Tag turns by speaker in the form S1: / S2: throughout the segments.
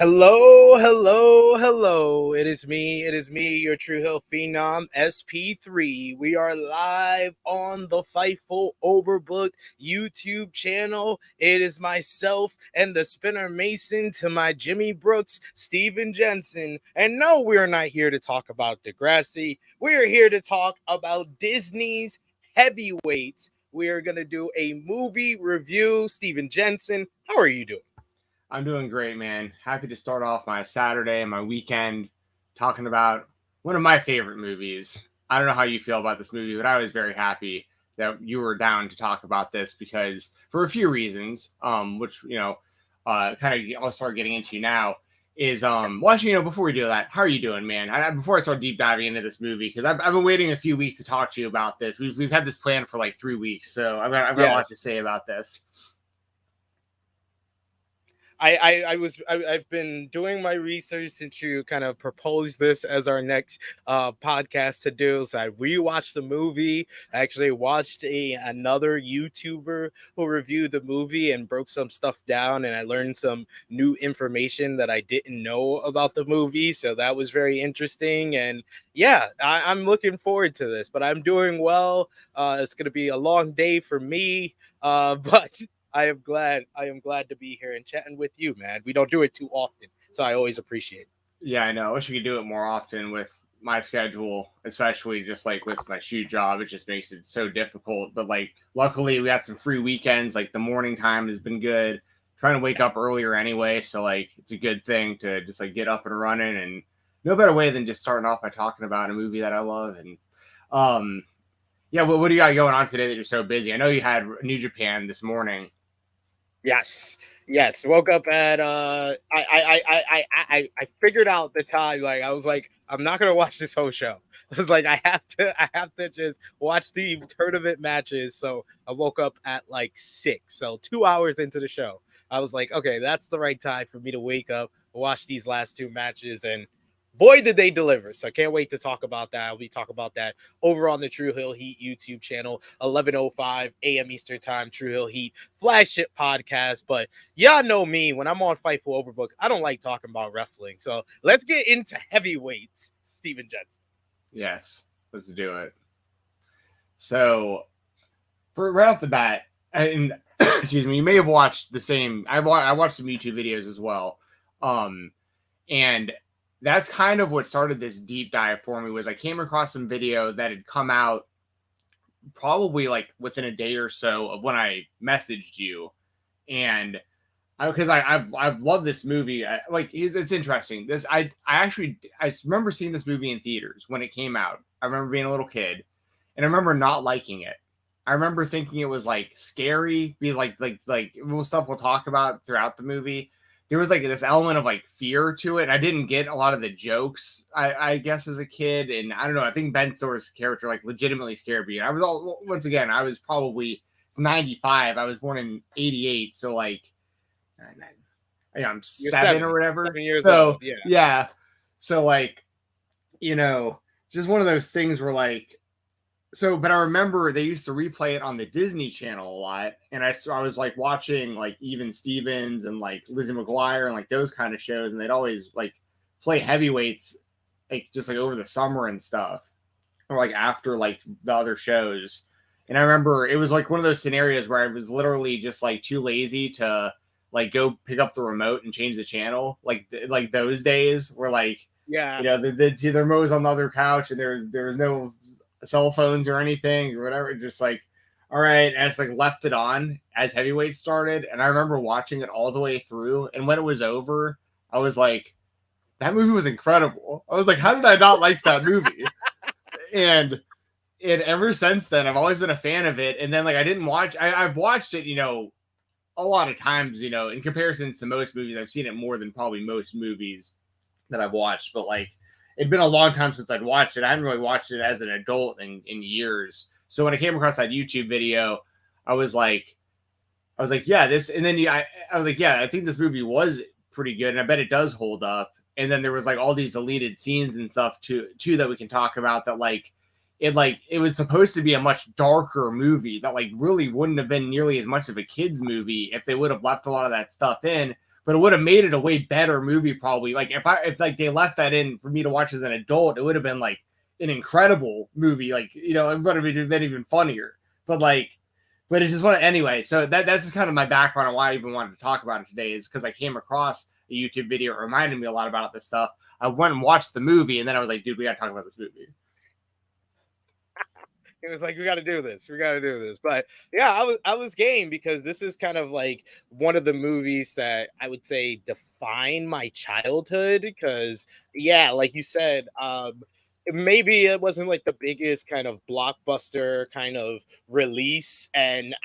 S1: Hello, hello, hello. It is me, your True Hill Phenom, SP3. We are live on the Fightful Overbooked YouTube channel. It is myself and the Spinner Mason to my Jimmy Brooks, Steven Jensen. And no, we are not here to talk about Degrassi. We are here to talk about Disney's Heavyweights. We are going to do a movie review. Steven Jensen, how are you doing?
S2: I'm doing great, man. Happy to start off my Saturday and my weekend talking about one of my favorite movies. I don't know how you feel about this movie, but I was very happy that you were down to talk about this because for a few reasons, which kind of I'll start getting into now. Is well, actually, before we do that, how are you doing, man? Before I start deep diving into this movie, because I've been waiting a few weeks to talk to you about this. We've had this plan for like 3 weeks, so I've got a lot to say about this.
S1: I've been doing my research since you kind of proposed this as our next podcast to do. So I rewatched the movie. I actually watched another YouTuber who reviewed the movie and broke some stuff down, and I learned some new information that I didn't know about the movie. So that was very interesting. And yeah, I'm looking forward to this. But I'm doing well. It's gonna be a long day for me. But I am glad to be here and chatting with you, man. We don't do it too often, so I always appreciate it.
S2: Yeah, I know. I wish we could do it more often with my schedule, especially just like with my shoot job. It just makes it so difficult. But like, luckily, we got some free weekends. Like the morning time has been good. Trying to wake up earlier anyway, so like it's a good thing to just like get up and running. And no better way than just starting off by talking about a movie that I love. And yeah, what do you got going on today that you're so busy? I know you had New Japan this morning.
S1: Yes. Woke up at I figured out the time. Like I was like, I'm not gonna watch this whole show. I was like, I have to just watch the tournament matches. So I woke up at like 6. So 2 hours into the show. I was like, okay, that's the right time for me to wake up, watch these last two matches, and boy, did they deliver. So I can't wait to talk about that. We talk about that over on the True Hill Heat YouTube channel, 11:05 a.m. Eastern Time, True Hill Heat flagship podcast. But y'all know me, when I'm on Fightful Overbook, I don't like talking about wrestling. So let's get into heavyweights, Steven Jensen.
S2: Yes, let's do it. So, for right off the bat, and excuse me, you may have watched the same. I watched some YouTube videos as well, and that's kind of what started this deep dive for me. Was I came across some video that had come out probably like within a day or so of when I messaged you, and because I've loved this movie. Like it's interesting. I remember seeing this movie in theaters when it came out. I remember being a little kid, and I remember not liking it. I remember thinking it was like scary because like stuff we'll talk about throughout the movie. There was like this element of like fear to it. I didn't get a lot of the jokes, I guess, as a kid, and I don't know. I think Ben Stiller's character like legitimately scared me. I was probably 95. I was born in 88, so like. I'm 7 or whatever.
S1: 7 years old,
S2: yeah. So like, just one of those things where like, but I remember they used to replay it on the Disney Channel a lot, and I was like watching like Even Stevens and like Lizzie McGuire and like those kind of shows, and they'd always like play heavyweights like just like over the summer and stuff, or like after like the other shows. And I remember it was like one of those scenarios where I was literally just like too lazy to like go pick up the remote and change the channel, like those days where like the remote was on the other couch and there was no cell phones or anything or whatever, just like all right, and it's like left it on as heavyweight started. And I remember watching it all the way through, and when it was over I was like, that movie was incredible. I was like, how did I not like that movie? and ever since then I've always been a fan of it. And then like I've watched it a lot of times, in comparison to most movies. I've seen it more than probably most movies that I've watched, but like it'd been a long time since I'd watched it. I hadn't really watched it as an adult in years. So when I came across that YouTube video, I was like, yeah, this, and then I was like, yeah, I think this movie was pretty good, and I bet it does hold up. And then there was like all these deleted scenes and stuff too that we can talk about that it was supposed to be a much darker movie that like really wouldn't have been nearly as much of a kid's movie if they would have left a lot of that stuff in. but it would have made it a way better movie probably. Like if like they left that in for me to watch as an adult, it would have been like an incredible movie. Like, you know, it would have been even funnier. But like, but it's just one anyway. So that's just kind of my background on why I even wanted to talk about it today, is because I came across a YouTube video. It reminded me a lot about this stuff. I went and watched the movie, and then I was like, dude, we got to talk about this movie.
S1: It was like, we got to do this. We got to do this. But yeah, I was game, because this is kind of like one of the movies that I would say define my childhood. Because yeah, like you said, maybe it wasn't like the biggest kind of blockbuster kind of release, and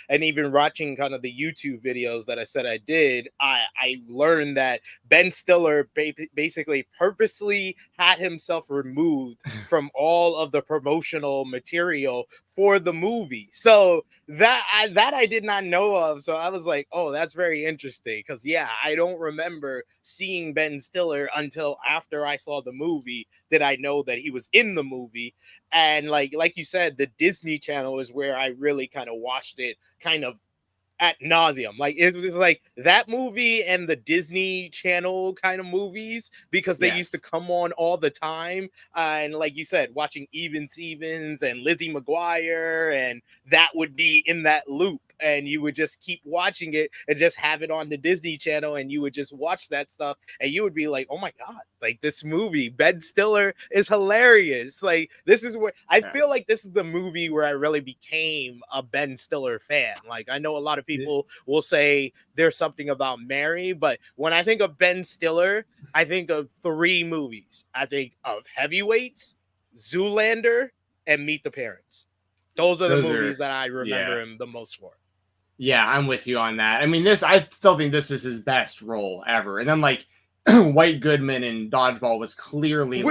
S1: even watching kind of the YouTube videos that I said I did, I learned that Ben Stiller basically purposely had himself removed from all of the promotional material for the movie. So that I did not know of. So I was like, oh, that's very interesting, because yeah, I don't remember seeing Ben Stiller until after I saw the movie did I know that he was in the movie. And like you said, the Disney Channel is where I really kind of watched it kind of at nauseum. Like it was like that movie and the Disney Channel kind of movies, because they used to come on all the time. And like you said, watching Even Stevens and Lizzie McGuire, and that would be in that loop. And you would just keep watching it and just have it on the Disney Channel, and you would just watch that stuff, and you would be like, "Oh my god! Like this movie, Ben Stiller is hilarious." Like this is where I feel like this is the movie where I really became a Ben Stiller fan. Like I know a lot of people will say there's something about Mary, but when I think of Ben Stiller, I think of three movies. I think of Heavyweights, Zoolander, and Meet the Parents. Those are the movies that I remember him the most for.
S2: Yeah, I'm with you on that. I mean, I still think this is his best role ever. And then like White Goodman in Dodgeball was clearly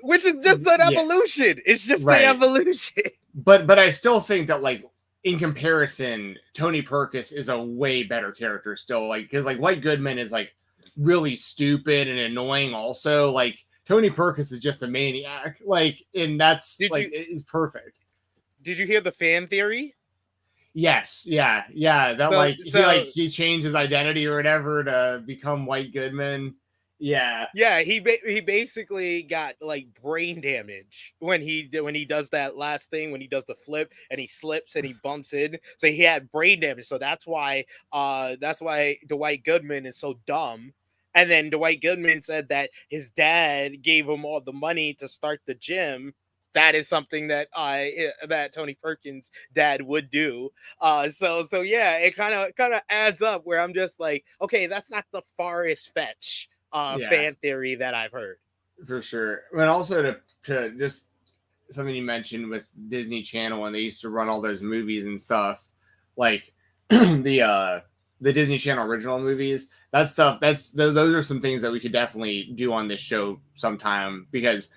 S1: which is just an evolution. It's just the evolution.
S2: But I still think that like in comparison, Tony Perkis is a way better character still. Like because like White Goodman is like really stupid and annoying. Also, like Tony Perkis is just a maniac. Like, and that's it's perfect.
S1: Did you hear the fan theory?
S2: Yes, yeah. That he changed his identity or whatever to become White Goodman. Yeah,
S1: he basically got like brain damage when he does that last thing, when he does the flip and he slips and he bumps in. So he had brain damage. So that's why Dwight Goodman is so dumb. And then Dwight Goodman said that his dad gave him all the money to start the gym. That is something that that Tony Perkins' dad would do. So yeah, it kind of adds up where I'm just like, okay, that's not the farthest fetch fan theory that I've heard.
S2: For sure. And also to just something you mentioned with Disney Channel when they used to run all those movies and stuff, like the Disney Channel original movies. That stuff. Those are some things that we could definitely do on this show sometime, because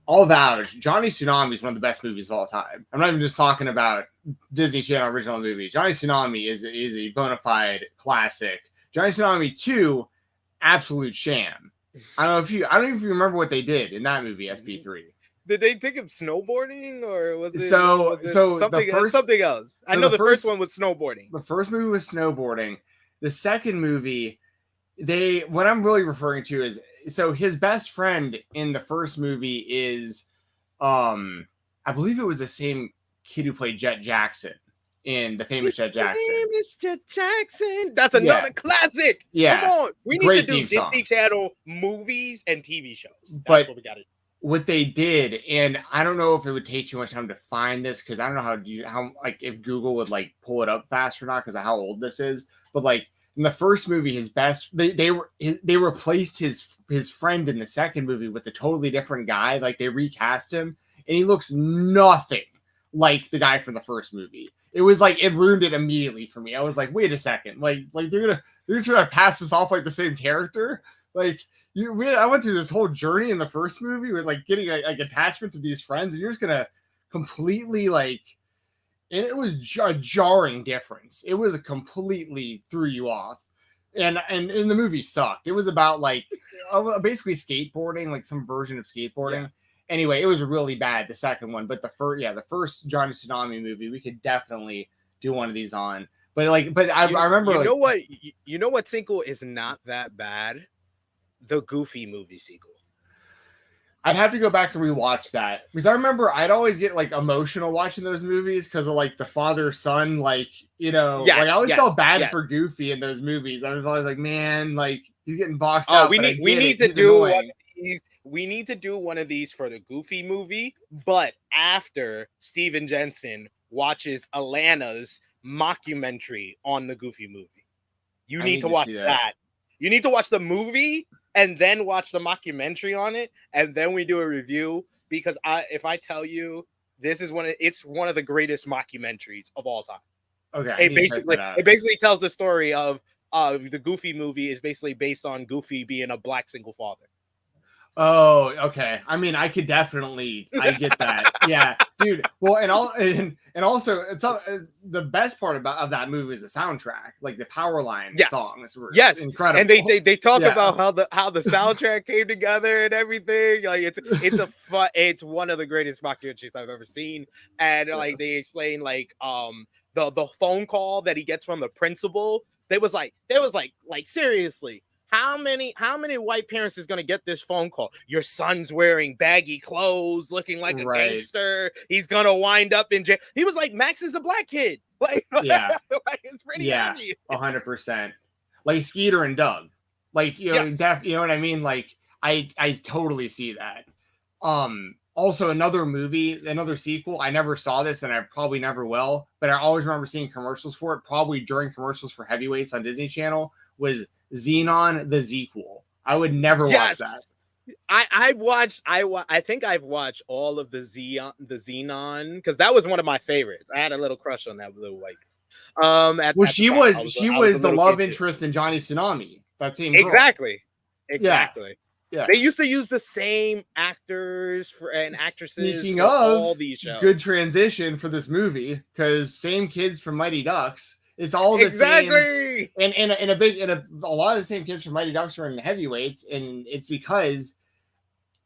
S2: all vouch, Johnny Tsunami is one of the best movies of all time. I'm not even just talking about Disney Channel original movie. Johnny Tsunami is a bona fide classic. Johnny Tsunami 2, absolute sham. I don't know if you remember what they did in that movie, SP3.
S1: Did they take him snowboarding, or was it something else? I know the first one was snowboarding.
S2: The first movie was snowboarding. The second movie, what I'm really referring to is, so his best friend in the first movie is, I believe it was the same kid who played Jet Jackson in The Famous Jet Jackson.
S1: Famous Jet Jackson. That's another classic.
S2: Yeah.
S1: Come on. We need to do Disney Channel movies and TV shows.
S2: That's what we got to do. What they did, and I don't know if it would take too much time to find this, because I don't know how like if Google would like pull it up fast or not because of how old this is. But like in the first movie, they replaced his friend in the second movie with a totally different guy. Like they recast him, and he looks nothing like the guy from the first movie. It was like it ruined it immediately for me. I was like, wait a second, like they're trying to pass this off like the same character. Like I went through this whole journey in the first movie with like getting like attachment to these friends, and you're just gonna completely like. And it was a jarring difference. It was completely threw you off. And the movie sucked. It was about like basically skateboarding, like some version of skateboarding. Yeah. Anyway, it was really bad, the second one. But the first Johnny Tsunami movie, we could definitely do one of these on. but I remember
S1: you
S2: like
S1: know what you know what sequel is not that bad? The Goofy movie sequel.
S2: I'd have to go back and rewatch that because I remember I'd always get like emotional watching those movies because of like the father son, like like I
S1: Yes,
S2: always
S1: yes,
S2: felt bad for
S1: yes.
S2: Goofy in those movies. I was always like, man, like he's getting boxed
S1: Oh,
S2: out, but I
S1: we
S2: get
S1: need
S2: it.
S1: to
S2: He's
S1: do one
S2: annoying.
S1: of these. We need to do one of these for the Goofy movie, but after Steven Jensen watches Alana's mockumentary on the Goofy movie. You
S2: I
S1: need
S2: need
S1: to
S2: to
S1: watch
S2: see that.
S1: that. You need to watch the movie and then watch the mockumentary on it, and then we do a review. Because if I tell you, this is it's one of the greatest mockumentaries of all time.
S2: Okay, I need to check that out.
S1: It basically tells the story of the Goofy movie is basically based on Goofy being a black single father.
S2: Oh, okay. I mean, I get that. Yeah, dude. Well, and also, the best part of that movie is the soundtrack. Like the Powerline
S1: Yes,
S2: songs were
S1: yes,
S2: incredible.
S1: and they talk
S2: Yeah.
S1: about how the soundtrack came together and everything. Like it's one of the greatest documentaries I've ever seen. And like they explain like the phone call that he gets from the principal. They was like seriously. How many white parents is gonna get this phone call? Your son's wearing baggy clothes, looking like a
S2: Right.
S1: gangster. He's gonna wind up in jail. He was like, Max is a black kid. Like,
S2: Yeah.
S1: like it's pretty
S2: Yeah.
S1: obvious.
S2: 100%. Like Skeeter and Doug. Like
S1: Yes.
S2: you know what I mean? Like I totally see that. Also another sequel. I never saw this and I probably never will, but I always remember seeing commercials for it, probably during commercials for Heavyweights on Disney Channel, was Xenon the Sequel. I would never watch that.
S1: I think I've watched all of the Xenon because that was one of my favorites. I had a little crush on that little white. At the
S2: She
S1: time, I was
S2: was
S1: a
S2: the
S1: little
S2: love
S1: kid too.
S2: interest in Johnny Tsunami. That same girl.
S1: Exactly.
S2: Yeah. Yeah.
S1: They used to use the same actors and actresses
S2: Speaking
S1: for
S2: of
S1: all these shows.
S2: Good transition for this movie because same kids from Mighty Ducks. It's all the
S1: exactly.
S2: same, and a lot of the same kids from Mighty Ducks are in Heavyweights, and it's because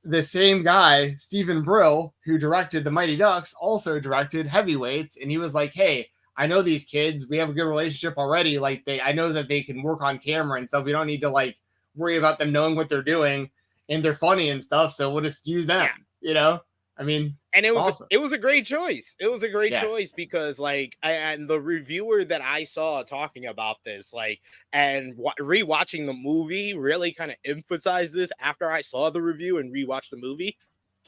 S2: the same guy, Stephen Brill, who directed the Mighty Ducks, also directed Heavyweights, and he was like, "Hey, I know these kids. We have a good relationship already. Like I know that they can work on camera and stuff. We don't need to like worry about them knowing what they're doing, and they're funny and stuff. So we'll just use them. Yeah. You know, I mean."
S1: And it was
S2: awesome.
S1: It was a great choice. It was a great choice because like and the reviewer that I saw talking about this like and rewatching the movie really kind of emphasized this after I saw the review and rewatched the movie.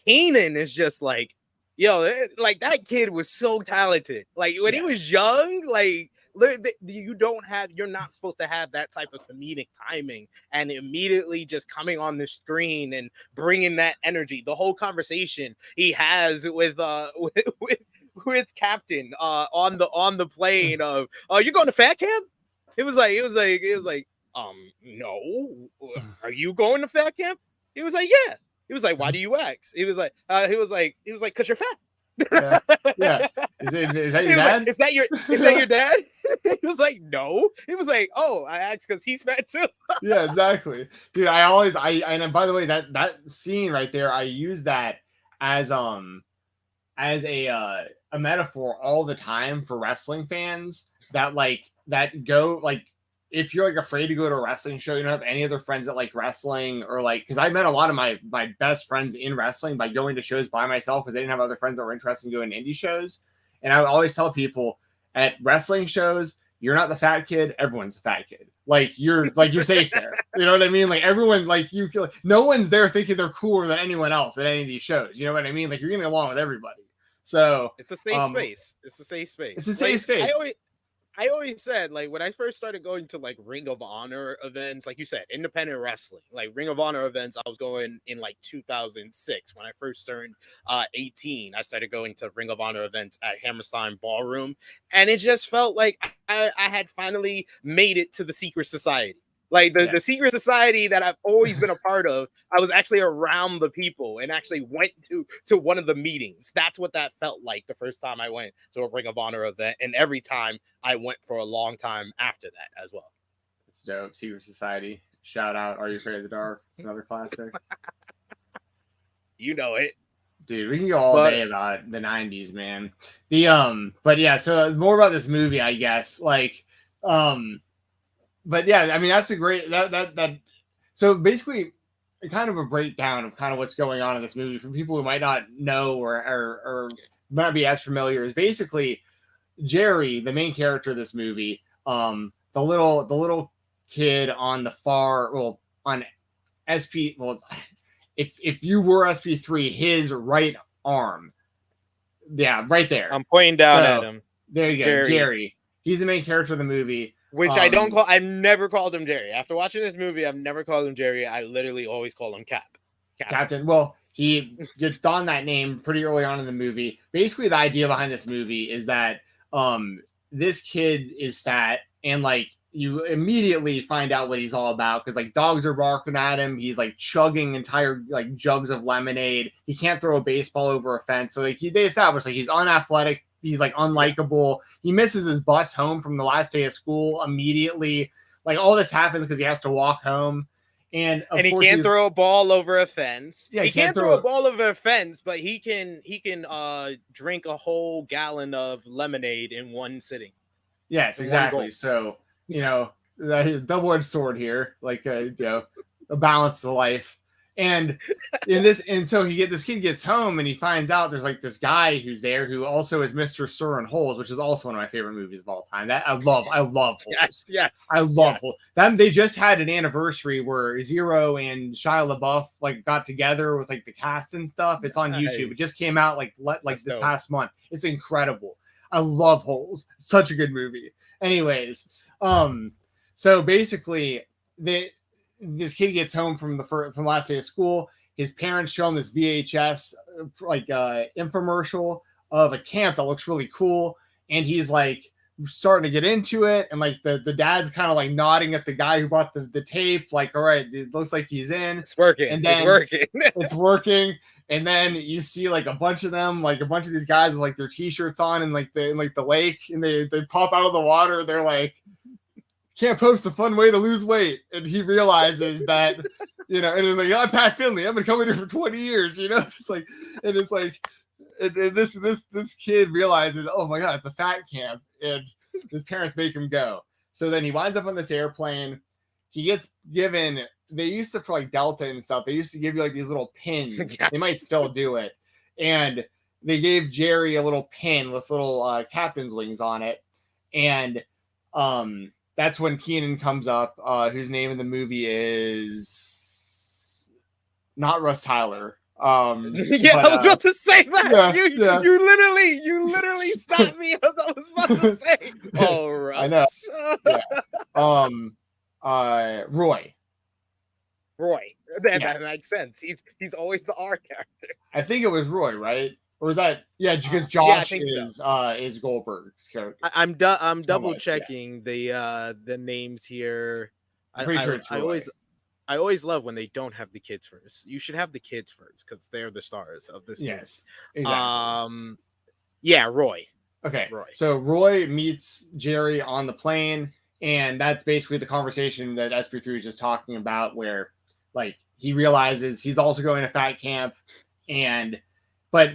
S1: Kanan is just like, yo, like that kid was so talented. Like when he was young, like you're not supposed to have that type of comedic timing and immediately just coming on the screen and bringing that energy. The whole conversation he has with Captain on the plane of you going to fat camp? It was like no, are you going to fat camp? He was like, yeah. He was like, why do you ask? He was like because you're fat.
S2: Yeah. Is that your dad?
S1: Like, is that your dad? He was like, no. He was like, oh, I asked because he's fat too.
S2: Yeah, exactly. Dude, and by the way, that scene right there, I use that as a metaphor all the time for wrestling fans that go like if you're like afraid to go to a wrestling show, you don't have any other friends that like wrestling or like because I met a lot of my best friends in wrestling by going to shows by myself because they didn't have other friends that were interested in going to indie shows. And I would always tell people at wrestling shows, you're not the fat kid, everyone's the fat kid. Like you're safe there. You know what I mean? Like everyone, like no one's there thinking they're cooler than anyone else at any of these shows. You know what I mean? Like you're getting along with everybody. So
S1: it's a safe space. It's a safe space.
S2: It's a safe space.
S1: I always said, like, when I first started going to, like, Ring of Honor events, like you said, independent wrestling, like, Ring of Honor events, I was going in, like, 2006. When I first turned 18, I started going to Ring of Honor events at Hammerstein Ballroom, and it just felt like I had finally made it to the secret society. Like, the secret society that I've always been a part of, I was actually around the people and actually went to one of the meetings. That's what that felt like the first time I went to a Ring of Honor event. And every time I went for a long time after that as well.
S2: It's dope. Secret Society. Shout out. Are You Afraid of the Dark? It's another classic.
S1: You know it.
S2: Dude, we can go all day about the 90s, man. But yeah, so more about this movie, I guess. Like, But yeah, I mean that's a great that. So basically, kind of a breakdown of kind of what's going on in this movie for people who might not know or not be as familiar is basically Jerry, the main character of this movie, the little kid on the far on SP if you were SP3, his right arm, yeah, right there.
S1: I'm pointing down at him.
S2: There you go, Jerry. He's the main character of the movie.
S1: Which I don't call. I've never called him Jerry. After watching this movie, I've never called him Jerry. I literally always call him Captain.
S2: Well, he gets on that name pretty early on in the movie. Basically, the idea behind this movie is that this kid is fat, and like you immediately find out what he's all about because like dogs are barking at him. He's like chugging entire like jugs of lemonade. He can't throw a baseball over a fence. So like they establish like he's unathletic. He's like unlikable. He misses his bus home from the last day of school immediately. Like all this happens because he has to walk home. And
S1: he can't throw a ball over a fence.
S2: Yeah,
S1: he can't throw a ball over a fence, but he can drink a whole gallon of lemonade in one sitting.
S2: Yes, exactly. So, you know, double-edged sword here, like you know, a balance of life. And so this kid gets home and he finds out there's like this guy who's there who also is Mr. Sir in Holes, which is also one of my favorite movies of all time. That I love Holes.
S1: Yes.
S2: I love Holes. They just had an anniversary where Zero and Shia LaBeouf like got together with like the cast and stuff. It's on YouTube. It just came out like this past month. It's incredible. I love Holes. Such a good movie. Anyways, so basically this kid gets home from the last day of school. His parents show him this VHS like infomercial of a camp that looks really cool, and he's like starting to get into it. And like the dad's kind of like nodding at the guy who bought the tape, like, all right, it looks like he's in.
S1: It's working.
S2: And then
S1: it's working.
S2: And then you see like a bunch of them, like a bunch of these guys with like their t-shirts on and like the lake, and they pop out of the water. They're like, can't post a fun way to lose weight. And he realizes that, you know, and it's like, I'm Pat Finley. I've been coming here for 20 years, you know? It's like, and it's like, and this kid realizes, oh my God, it's a fat camp. And his parents make him go. So then he winds up on this airplane. He gets given, they used to, for like Delta and stuff, they used to give you like these little pins. Yes. They might still do it. And they gave Jerry a little pin with little captain's wings on it. And, that's when Keenan comes up, whose name in the movie is not Russ Tyler.
S1: I was about to say that. You literally stopped me as I was about to say. Oh, Russ.
S2: I know. Roy.
S1: That makes sense. He's always the R character.
S2: I think it was Roy, right? Or was that because Josh is Goldberg's character?
S1: I'm double checking the names here. I always love when they don't have the kids first. You should have the kids first because they're the stars of this movie.
S2: Yes, exactly.
S1: Roy.
S2: Okay, Roy. So Roy meets Jerry on the plane, and that's basically the conversation that SP3 was just talking about, where like he realizes he's also going to fat camp, and but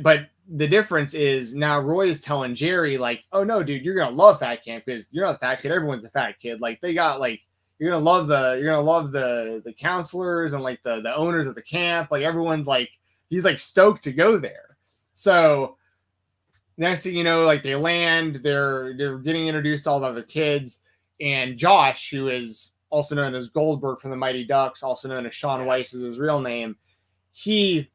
S2: the difference is now Roy is telling Jerry like, oh no, dude, you're gonna love fat camp because you're not a fat kid. Everyone's a fat kid. Like they got like you're gonna love the counselors and like the owners of the camp. Like everyone's like he's like stoked to go there. So next thing you know, like they land, they're getting introduced to all the other kids, and Josh, who is also known as Goldberg from the Mighty Ducks, also known as Sean Weiss is his real name, he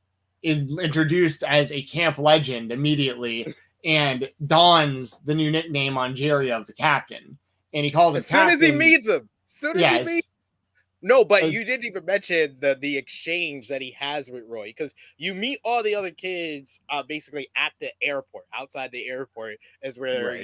S2: is introduced as a camp legend immediately and dons the new nickname on Jerry of the captain. And he calls it
S1: as soon as he meets him. No, but you didn't even mention the exchange that he has with Roy, because you meet all the other kids basically at the airport. Outside the airport is where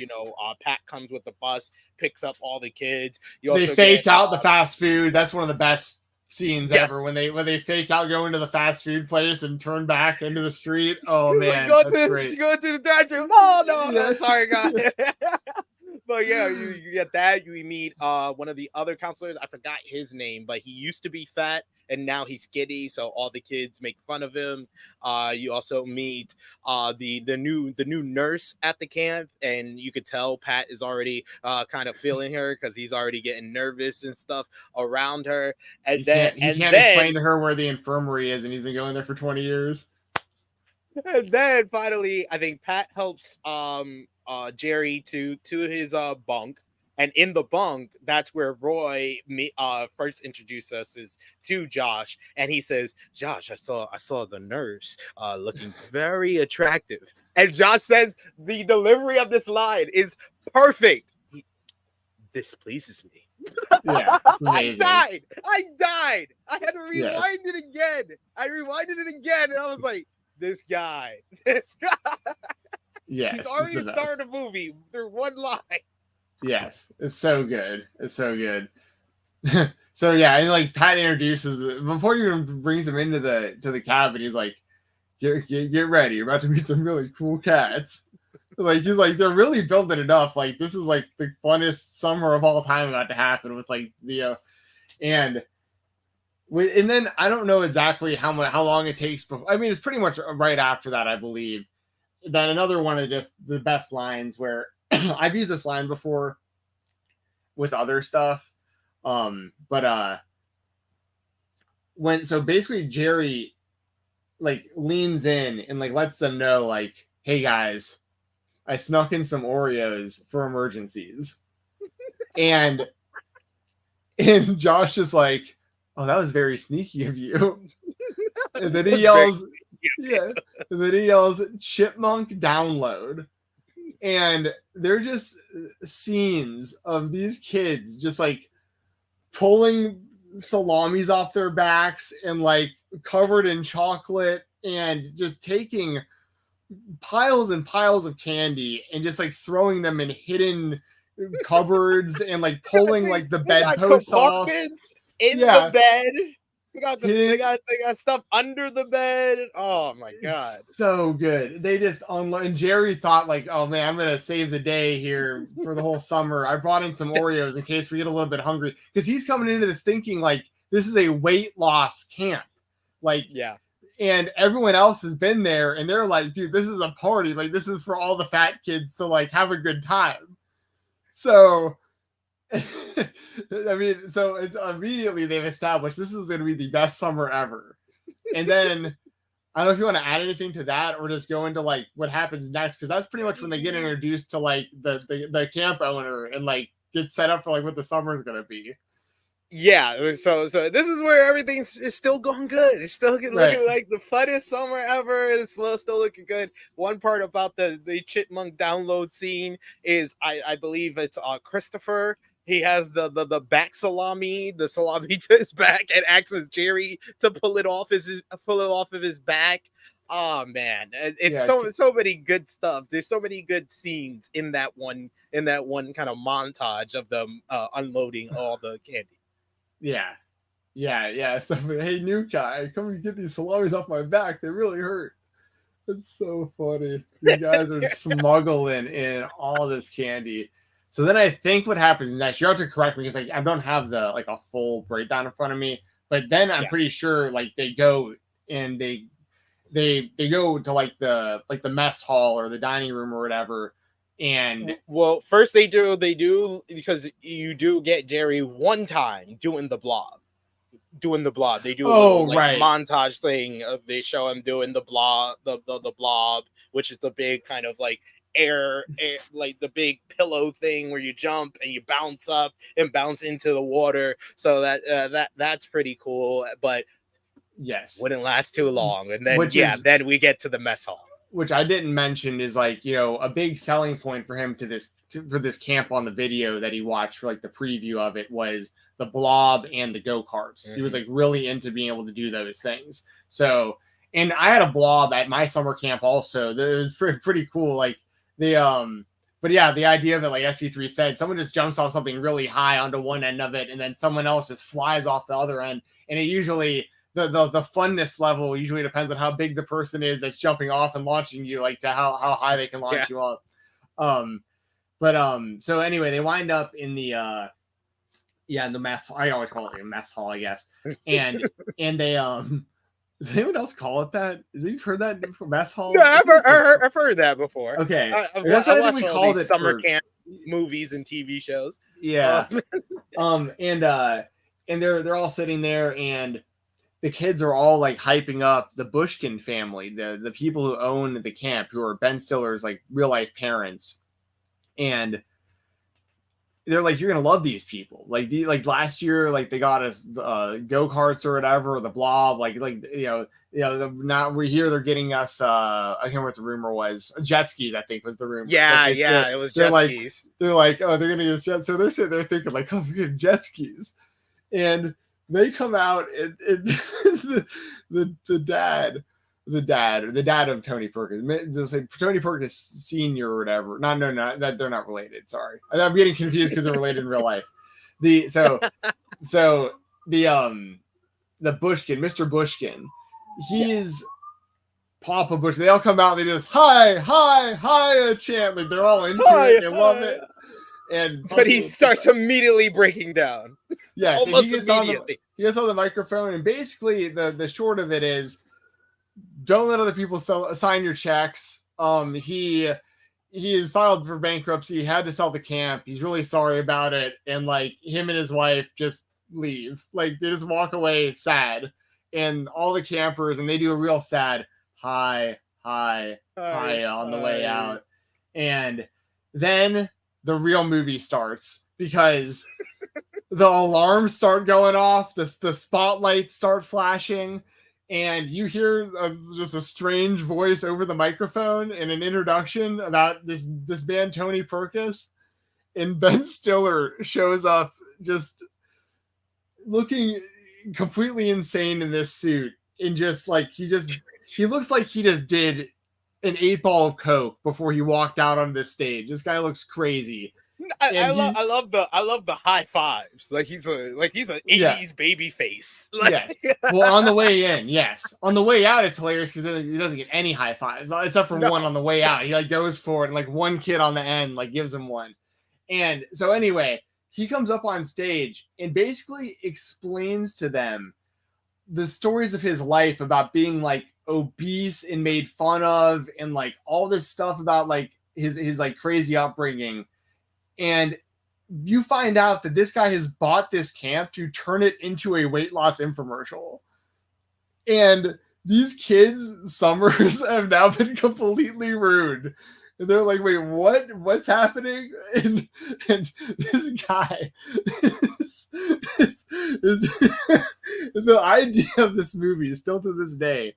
S1: Pat comes with the bus, picks up all the kids.
S2: They fake out the fast food. That's one of the best scenes ever when they fake out going to the fast food place and turn back into the street. Oh man,
S1: go to the drive-thru. No, sorry guys. But yeah, you get that. You meet one of the other counselors. I forgot his name, but he used to be fat and now he's skinny, so all the kids make fun of him. You also meet the new nurse at the camp, and you could tell Pat is already kind of feeling her because he's already getting nervous and stuff around her. And then
S2: He can't explain to her where the infirmary is, and he's been going there for 20 years.
S1: And then finally, I think Pat helps Jerry to his bunk. And in the bunk, that's where Roy first introduced us is to Josh, and he says, "Josh, I saw the nurse looking very attractive." And Josh says the delivery of this line is perfect. This pleases me.
S2: Yeah, it's amazing.
S1: I died. I had to rewind it again. I rewinded it again, and I was like, this guy.
S2: Yes,
S1: he's already started a movie through one line.
S2: Yes, it's so good. So yeah, and like Pat introduces before he even brings him into the cabin, he's like, get ready, you're about to meet some really cool cats. Like he's like, they're really building it up. Like this is like the funnest summer of all time about to happen with like and then I don't know exactly how long it takes before. I mean, it's pretty much right after that, I believe. Then another one of just the best lines where I've used this line before with other stuff. But so basically Jerry like leans in and like lets them know like, hey guys, I snuck in some Oreos for emergencies. and Josh is like, oh, that was very sneaky of you. And then he yells, chipmunk download. And they're just scenes of these kids just like pulling salamis off their backs and like covered in chocolate and just taking piles and piles of candy and just like throwing them in hidden cupboards and like pulling like the bedposts off
S1: in the bed. They got stuff under the bed. Oh my god,
S2: it's so good. They just unload. And Jerry thought like, oh man, I'm gonna save the day here for the whole summer. I brought in some Oreos in case we get a little bit hungry, because he's coming into this thinking like this is a weight loss camp, like
S1: yeah.
S2: And everyone else has been there, and they're like, dude, this is a party. Like this is for all the fat kids to like have a good time. So. I mean, so it's immediately they've established this is going to be the best summer ever. And then I don't know if you want to add anything to that or just go into like what happens next, because that's pretty much when they get introduced to like the camp owner and like get set up for like what the summer is going to be.
S1: Yeah, so this is where everything is still going good. It's still looking like the funnest summer ever. It's still looking good. One part about the chipmunk download scene is I believe it's Christopher. He has the back salami, the salami to his back, and asks Jerry to pull it off of his back. Oh man, it's so many good stuff. There's so many good scenes in that one kind of montage of them unloading all the candy.
S2: Yeah. So, hey, new guy, come and get these salamis off my back. They really hurt. It's so funny. You guys are smuggling in all this candy. So then I think what happens next, you have to correct me because like I don't have the like a full breakdown in front of me, but then I'm pretty sure like they go and they go to like the mess hall or the dining room or whatever. And
S1: well, first they do because you do get Jerry one time doing the blob. They do a montage thing. They show him doing the blob, the blob, which is the big kind of like air, like the big pillow thing where you jump and you bounce up and bounce into the water. So that's pretty cool. But
S2: yes,
S1: wouldn't last too long. And then then we get to the mess hall,
S2: which I didn't mention is like, you know, a big selling point for him for this camp on the video that he watched for like the preview of it was the blob and the go-karts. Mm-hmm. He was like really into being able to do those things. So, and I had a blob at my summer camp also. That was pretty cool. Like but yeah, the idea of it, like SP3 said, someone just jumps off something really high onto one end of it, and then someone else just flies off the other end. And it usually the funness level usually depends on how big the person is that's jumping off and launching you, like to how high they can launch you up. But so anyway, they wind up in the in the mess hall. I always call it a mess hall, I guess. And they does anyone else call it that? Has you've heard that before? Mess hall?
S1: No, I've heard that before.
S2: Okay.
S1: I've
S2: That's what I think
S1: watched
S2: we
S1: all
S2: called
S1: these
S2: it
S1: summer
S2: for
S1: camp movies and TV shows.
S2: yeah. And they're all sitting there, and the kids are all like hyping up the Bushkin family, the people who own the camp, who are Ben Stiller's like real life parents. And they're like, you're gonna love these people. Like last year, like they got us go-karts or whatever, or the blob, now we're here, they're getting us I can't remember what the rumor was. Jet skis, I think was the rumor.
S1: Yeah, it was jet skis.
S2: They're like, oh, they're gonna get jet. So they're sitting there thinking like, oh, we're getting jet skis. And they come out, and the dad of Tony Perkis, Tony Perkis Senior or whatever. No, they're not related. Sorry, I'm getting confused because they're related in real life. So the Bushkin, Mr. Bushkin, he is Papa Bush. They all come out and they just hi a chant, like they're all into it. They love it.
S1: But he starts immediately breaking down.
S2: Yeah,
S1: almost
S2: he gets
S1: immediately.
S2: He gets on the microphone, and basically the short of it is, don't let other people sign your checks. He is filed for bankruptcy. He had to sell the camp. He's really sorry about it, and like him and his wife just leave. Like they just walk away sad, and all the campers, and they do a real sad hi on the way out, and then the real movie starts because the alarms start going off, the spotlights start flashing, and you hear just a strange voice over the microphone and an introduction about this band Tony Perkis, and Ben Stiller shows up just looking completely insane in this suit, and just like he looks like he just did an 8-ball of coke before he walked out on this stage. This guy looks crazy.
S1: I love the high fives. Like he's an 80s baby face. Like,
S2: yes. Well, on the way in, yes. On the way out, it's hilarious because he doesn't get any high fives except for one on the way out. He like goes for it, and like one kid on the end like gives him one. And so anyway, he comes up on stage and basically explains to them the stories of his life about being like obese and made fun of, and like all this stuff about like his like crazy upbringing. And you find out that this guy has bought this camp to turn it into a weight loss infomercial. And these kids' summers have now been completely ruined. And they're like, wait, what's happening? And this guy is the idea of this movie is still to this day,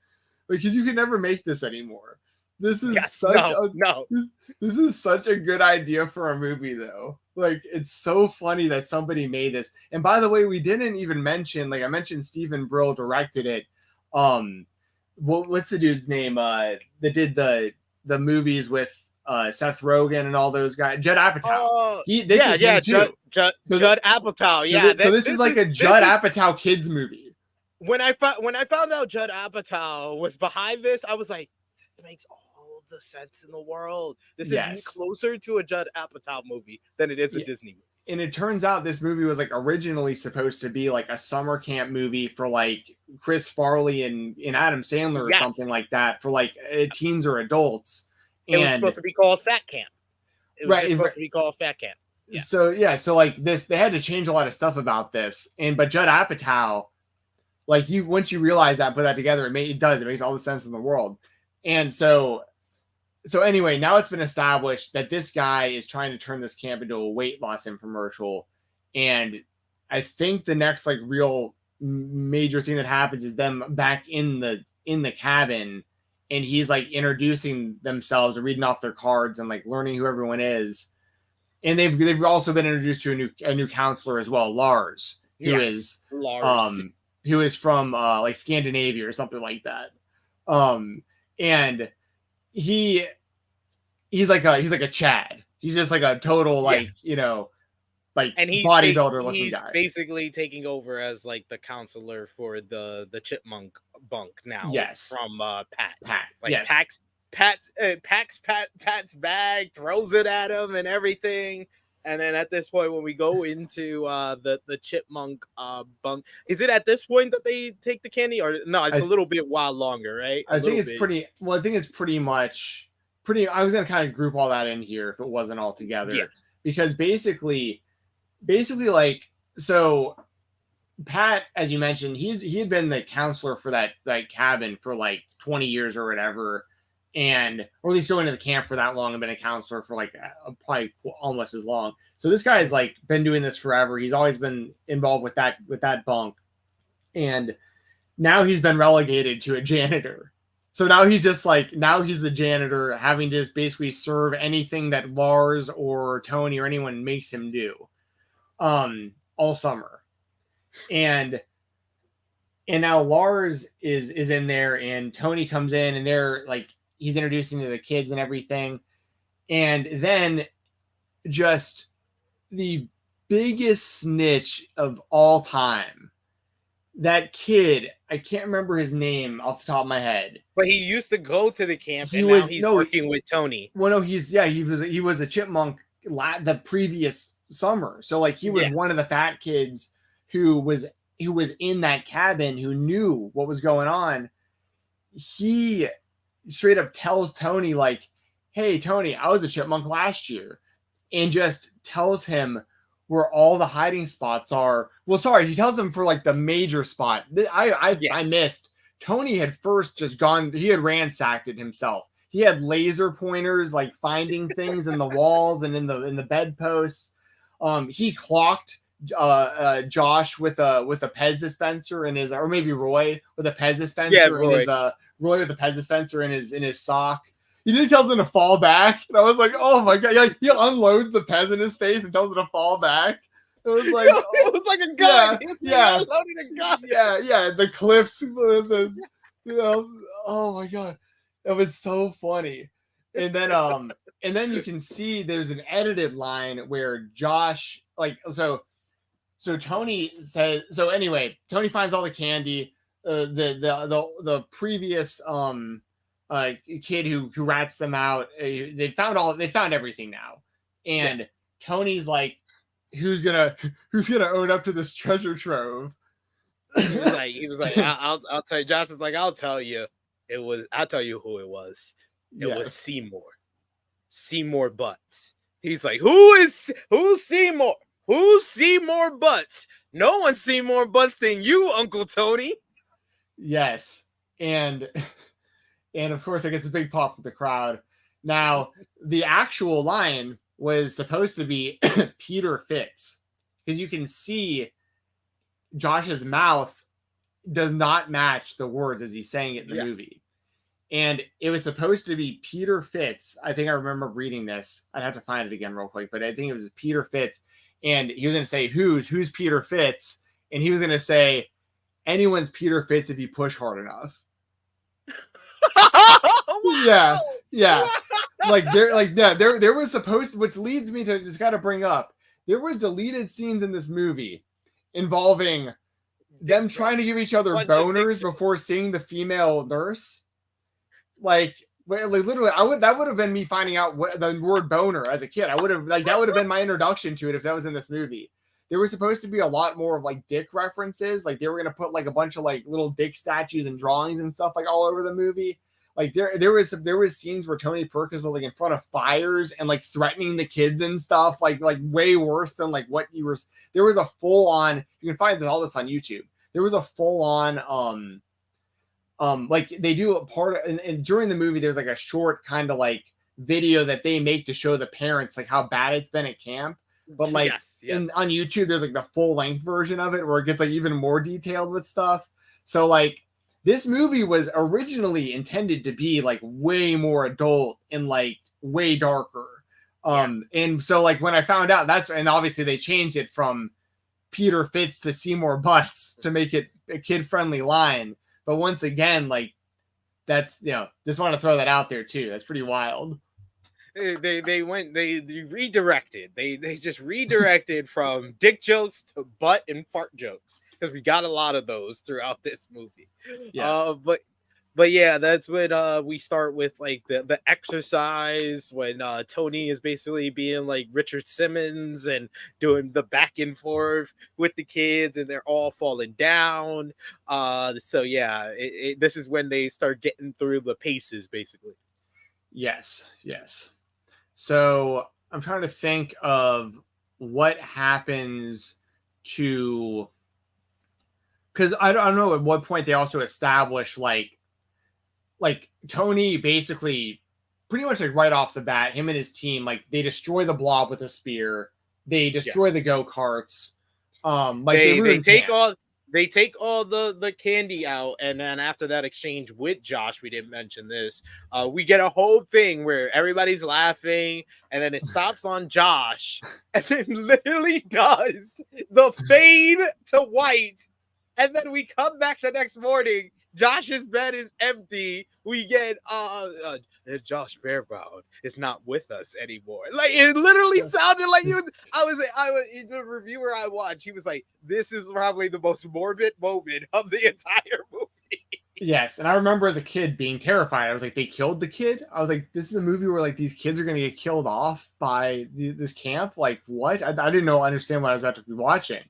S2: because you can never make this anymore. This is This is such a good idea for a movie, though. Like, it's so funny that somebody made this. And by the way, we didn't even mention, like I mentioned, Stephen Brill directed it. What's the dude's name? That did the movies with Seth Rogen and all those guys. Judd Apatow.
S1: Judd Apatow. Yeah.
S2: So this is like a Judd Apatow kids movie.
S1: When I found out Judd Apatow was behind this, I was like, it makes all the sense in the world. This is closer to a Judd Apatow movie than it is a Disney movie.
S2: And it turns out this movie was like originally supposed to be like a summer camp movie for like Chris Farley and Adam Sandler or something like that, for like teens or adults.
S1: It was supposed to be called Fat Camp. It was supposed to be called Fat Camp. Yeah.
S2: So like this, they had to change a lot of stuff about this. But Judd Apatow, like once you realize that, put that together, it makes all the sense in the world. And so anyway, now it's been established that this guy is trying to turn this camp into a weight loss infomercial. And I think the next like real major thing that happens is them back in the cabin, and he's like introducing themselves and reading off their cards and like learning who everyone is. And they've also been introduced to a new counselor as well, Lars, who is from like Scandinavia or something like that. And he's like a Chad. He's just like a total like and he's bodybuilder looking guy.
S1: He's basically taking over as like the counselor for the chipmunk bunk now.
S2: Yes,
S1: from Pat.
S2: Yes.
S1: Pat's bag, throws it at him and everything. And then at this point, when we go into the chipmunk bunk, is it at this point that they take the candy, or no? It's a little bit while longer, right? A
S2: I think
S1: little
S2: it's
S1: bit.
S2: pretty. Well, I think it's pretty much pretty. I was gonna kind of group all that in here if it wasn't all together,
S1: Yeah.
S2: because basically, like so. Pat, as you mentioned, he had been the counselor for that cabin for like 20 years or whatever, and or at least going to the camp for that long and been a counselor for like probably almost as long. So this guy's like been doing this forever. He's always been involved with that bunk, and now he's been relegated to a janitor. So now he's just like now he's the janitor, having to just basically serve anything that Lars or Tony or anyone makes him do, all summer. And now Lars is in there, and Tony comes in, and they're like he's introducing to the kids and everything, and then just the biggest snitch of all time, that kid, I can't remember his name off the top of my head,
S1: but he used to go to the camp, and now he's working with Tony.
S2: Well, no, he was a chipmunk the previous summer, so like he was one of the fat kids who was in that cabin, who knew what was going on. He straight up tells Tony like, "Hey Tony, I was a chipmunk last year," and just tells him where all the hiding spots are. Well, sorry, he tells him for like the major spot. I missed. Tony had first just gone. He had ransacked it himself. He had laser pointers, like finding things in the walls and in the bedposts. He clocked Josh with a Pez dispenser in his, or maybe Roy with a Pez dispenser in his Roy with a Pez dispenser in his sock. He just tells him to fall back, and I was like, "Oh my god!" Like, he unloads the Pez in his face and tells him to fall back. It was like
S1: it was like a gun.
S2: Yeah,
S1: unloading a gun.
S2: Yeah. The cliffs, oh my god, that was so funny. And then you can see there's an edited line where Josh so Tony says, so anyway, Tony finds all the candy. The previous kid who rats them out, they found everything now, and Tony's like, who's gonna own up to this treasure trove?
S1: He was like, I'll tell you. Johnson's like, I'll tell you who it was. It was Seymour Butts. He's like, who's Seymour? Who's Seymour Butts? No one's Seymour Butts than you, Uncle Tony.
S2: Yes. And of course it gets a big pop with the crowd. Now, the actual line was supposed to be Peter Fitz, because you can see Josh's mouth does not match the words as he's saying it in the movie. And it was supposed to be Peter Fitz. I think I remember reading this. I'd have to find it again real quick, but I think it was Peter Fitz. And he was going to say, who's Peter Fitz? And he was going to say, anyone's Peter Fitz if you push hard enough. Wow. Yeah. There was supposed to, which leads me to just got to bring up, there was deleted scenes in this movie involving them trying to give each other boners before seeing the female nurse. Like literally, that would have been me finding out what the word boner as a kid. I would have that would have been my introduction to it if that was in this movie. There was supposed to be a lot more of like dick references. Like they were gonna put like a bunch of like little dick statues and drawings and stuff like all over the movie. Like there was scenes where Tony Perkis was like in front of fires and like threatening the kids and stuff, like way worse than like what you were. There was a full on. You can find all this on YouTube. There was a full on like they do a part of, and during the movie there's like a short kind of like video that they make to show the parents like how bad it's been at camp. But like on YouTube there's like the full length version of it where it gets like even more detailed with stuff. So like this movie was originally intended to be like way more adult and like way darker. And so like when I found out and obviously they changed it from Peter Fitz to Seymour Butts to make it a kid friendly line. But once again, like that's, just want to throw that out there too. That's pretty wild.
S1: They redirected. They just redirected from dick jokes to butt and fart jokes, because we got a lot of those throughout this movie.
S2: Yes.
S1: But yeah, that's when we start with like the exercise when Tony is basically being like Richard Simmons and doing the back and forth with the kids, and they're all falling down. So yeah, this is when they start getting through the paces, basically.
S2: Yes, yes. So I'm trying to think of what happens to, because I don't know at what point they also establish like Tony basically pretty much like right off the bat, him and his team, like they destroy the blob with a spear, they
S1: Yeah.
S2: destroy the go-karts, like they
S1: They
S2: ruin
S1: take
S2: camp.
S1: all the candy out, and then after that exchange with Josh, we didn't mention this. We get a whole thing where everybody's laughing, and then it stops on Josh, and then literally does the fade to white, and then we come back the next morning. Josh's bed is empty. We get Josh Bearbound is not with us anymore. Like it literally sounded like you. I was in the reviewer I watched. He was like, "This is probably the most morbid moment of the entire movie."
S2: Yes, and I remember as a kid being terrified. I was like, they killed the kid. I was like, this is a movie where like these kids are going to get killed off by this camp. Like what? I didn't understand what I was about to be watching.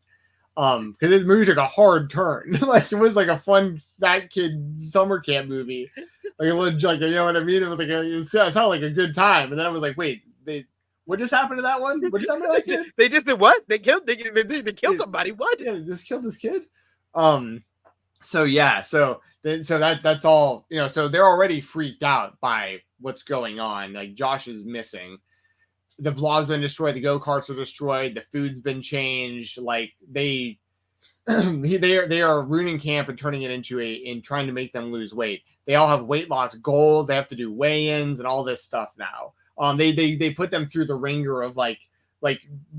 S2: Because this movie took a hard turn. Like it was like a fun fat kid summer camp movie, like a little like you know what I mean. It was like it sounded like a good time, and then I was like, wait, what just happened to that one? What just happened to that kid?
S1: They just did what? They killed somebody. What?
S2: Yeah, they just killed this kid. So yeah, so that's all, you know, so they're already freaked out by what's going on. Like Josh is missing. The blob's been destroyed, the go-karts are destroyed, the food's been changed, like they they are ruining camp and turning it into trying to make them lose weight. They all have weight loss goals, they have to do weigh-ins and all this stuff now. They put them through the ringer of like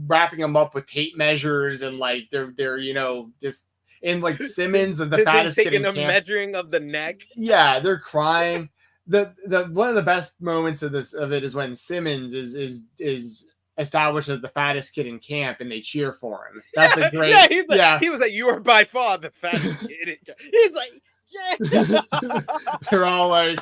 S2: wrapping them up with tape measures, and like they're you know this, and like Simmons, the fattest kid in
S1: taking a
S2: camp,
S1: measuring of the neck.
S2: yeah, they're crying. The one of the best moments of it is when Simmons is established as the fattest kid in camp, and they cheer for him. That's a great,
S1: yeah. He's like,
S2: yeah.
S1: he was like, "You are by far the fattest kid." He's like, "Yeah."
S2: They're all like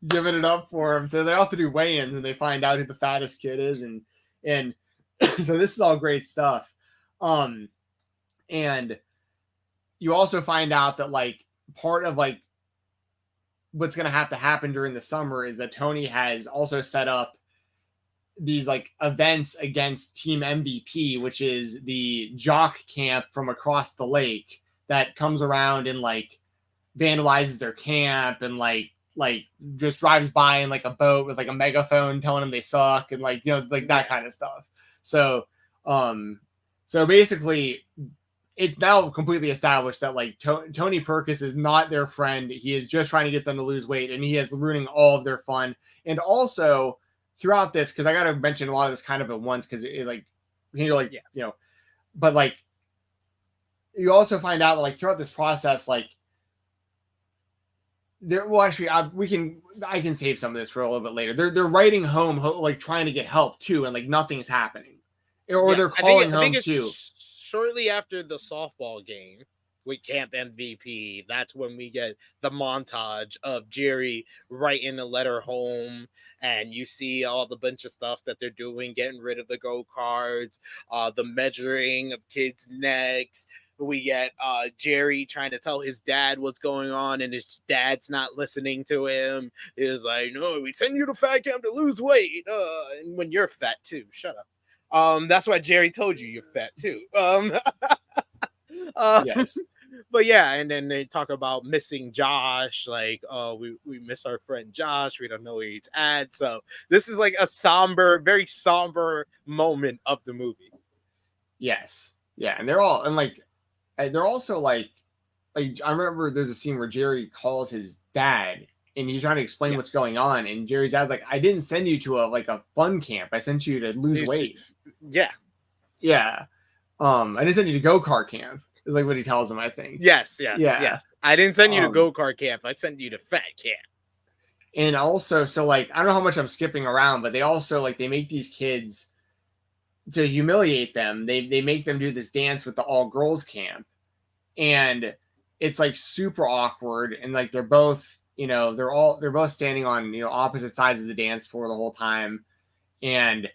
S2: giving it up for him. So they all have to do weigh-ins, and they find out who the fattest kid is, and so this is all great stuff. And you also find out that like part of like what's going to have to happen during the summer is that Tony has also set up these like events against Team MVP, which is the jock camp from across the lake that comes around and like vandalizes their camp, and like just drives by in like a boat with like a megaphone telling them they suck, and like, you know, like that kind of stuff. So so basically it's now completely established that like Tony Perkis is not their friend. He is just trying to get them to lose weight, and he is ruining all of their fun. And also throughout this, because I got to mention a lot of this kind of at once, because it like, you're like, yeah, you know, but like you also find out that like throughout this process, like there, well, actually, I can save some of this for a little bit later. They're writing home, like trying to get help too, and like nothing's happening, or they're calling home too.
S1: Shortly after the softball game with Camp MVP, that's when we get the montage of Jerry writing a letter home, and you see all the bunch of stuff that they're doing, getting rid of the go-karts, the measuring of kids' necks. We get Jerry trying to tell his dad what's going on, and his dad's not listening to him. He's like, "No, we send you to fat camp to lose weight, and when you're fat too, shut up." That's why Jerry told you you're fat too.
S2: Yes.
S1: But yeah, and then they talk about missing Josh, like, oh, we miss our friend Josh, we don't know where he's at. So this is like a very somber moment of the movie.
S2: Yes. Yeah, and they're all, and like they're also like I remember there's a scene where Jerry calls his dad, and he's trying to explain what's going on, and Jerry's dad's like, I didn't send you to a fun camp. I sent you to lose weight.
S1: Yeah.
S2: Yeah. I didn't send you to go-kart camp. Is like what he tells him, I think.
S1: Yes. I didn't send you to go-kart camp. I sent you to fat camp.
S2: And also, so like, I don't know how much I'm skipping around, but they also like, they make these kids to humiliate them. They make them do this dance with the all-girls camp, and it's like super awkward, and like they're both, they're both standing on, opposite sides of the dance floor the whole time, and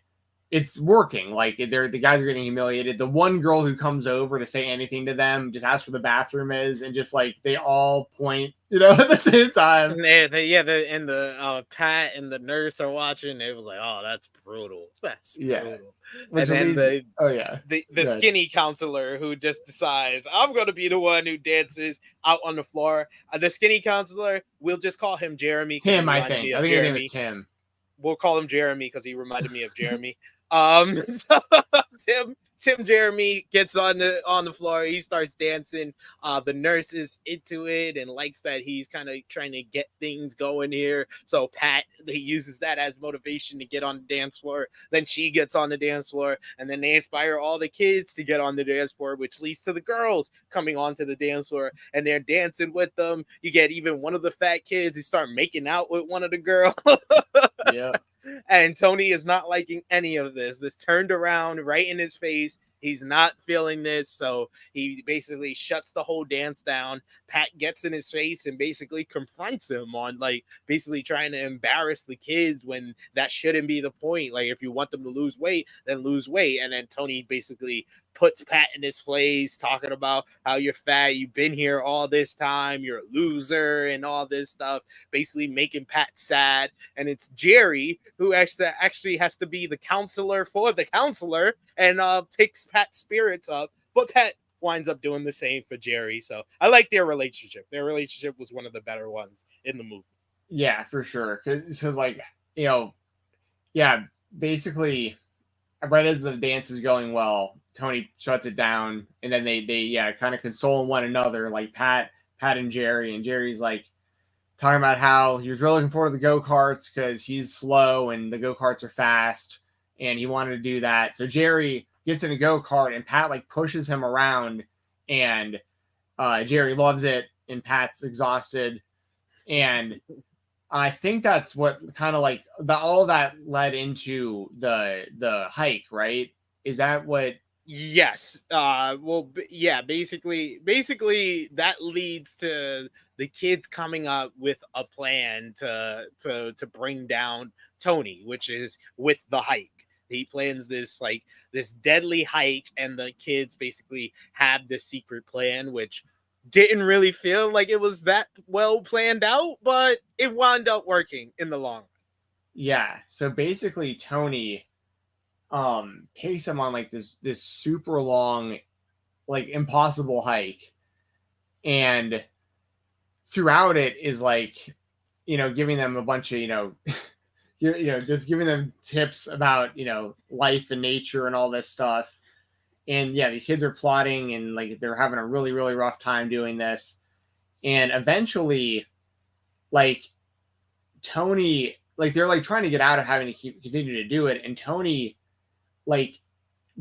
S2: it's working. Like the guys are getting humiliated. The one girl who comes over to say anything to them just asks where the bathroom is, and just like they all point, at the same time.
S1: And the Pat and the nurse are watching. It was like, oh, that's brutal. That's
S2: Yeah,
S1: brutal.
S2: which
S1: And then
S2: leads. Oh yeah,
S1: the
S2: good.
S1: skinny counselor who just decides I'm going to be the one who dances out on the floor. The skinny counselor, we'll just call him Jeremy because he
S2: Tim, I
S1: reminded me
S2: think. I
S1: of
S2: think his name is
S1: Jeremy.
S2: Tim.
S1: We'll call him Jeremy because he reminded me of Jeremy. So Tim Jeremy gets on the floor. He starts dancing. The nurse is into it and likes that he's kind of trying to get things going here. So Pat, he uses that as motivation to get on the dance floor. Then she gets on the dance floor, and then they inspire all the kids to get on the dance floor, which leads to the girls coming onto the dance floor, and they're dancing with them. You get even one of the fat kids who start making out with one of the girls.
S2: Yeah.
S1: And Tony is not liking any of this. This turned around right in his face. He's not feeling this. So he basically shuts the whole dance down. Pat gets in his face and basically confronts him on like basically trying to embarrass the kids when that shouldn't be the point. Like if you want them to lose weight, then lose weight. And then Tony basically puts Pat in his place, talking about how you're fat, you've been here all this time, you're a loser, and all this stuff, basically making Pat sad. And it's Jerry who actually has to be the counselor for the counselor and picks Pat's spirits up. But Pat winds up doing the same for Jerry. So I like their relationship. Their relationship was one of the better ones in the movie.
S2: Yeah, for sure. Because like, basically, right as the dance is going well, Tony shuts it down, and then they kind of console one another, like Pat and Jerry, and Jerry's like talking about how he was really looking forward to the go-karts because he's slow and the go-karts are fast, and he wanted to do that. So Jerry gets in a go-kart, and Pat like pushes him around, and Jerry loves it, and Pat's exhausted, and I think that's what kind of like all that led into the hike, right? Is that what?
S1: Yes. Yeah. Basically, that leads to the kids coming up with a plan to bring down Tony, which is with the hike. He plans this deadly hike, and the kids basically have this secret plan, which didn't really feel like it was that well planned out, but it wound up working in the long run.
S2: Yeah. So basically, Tony takes him on like this super long, like impossible hike, and throughout it is like, giving them a bunch of just giving them tips about life and nature and all this stuff. And yeah, these kids are plotting, and like they're having a really really rough time doing this, and eventually, like Tony, like they're like trying to get out of having to continue to do it, and Tony like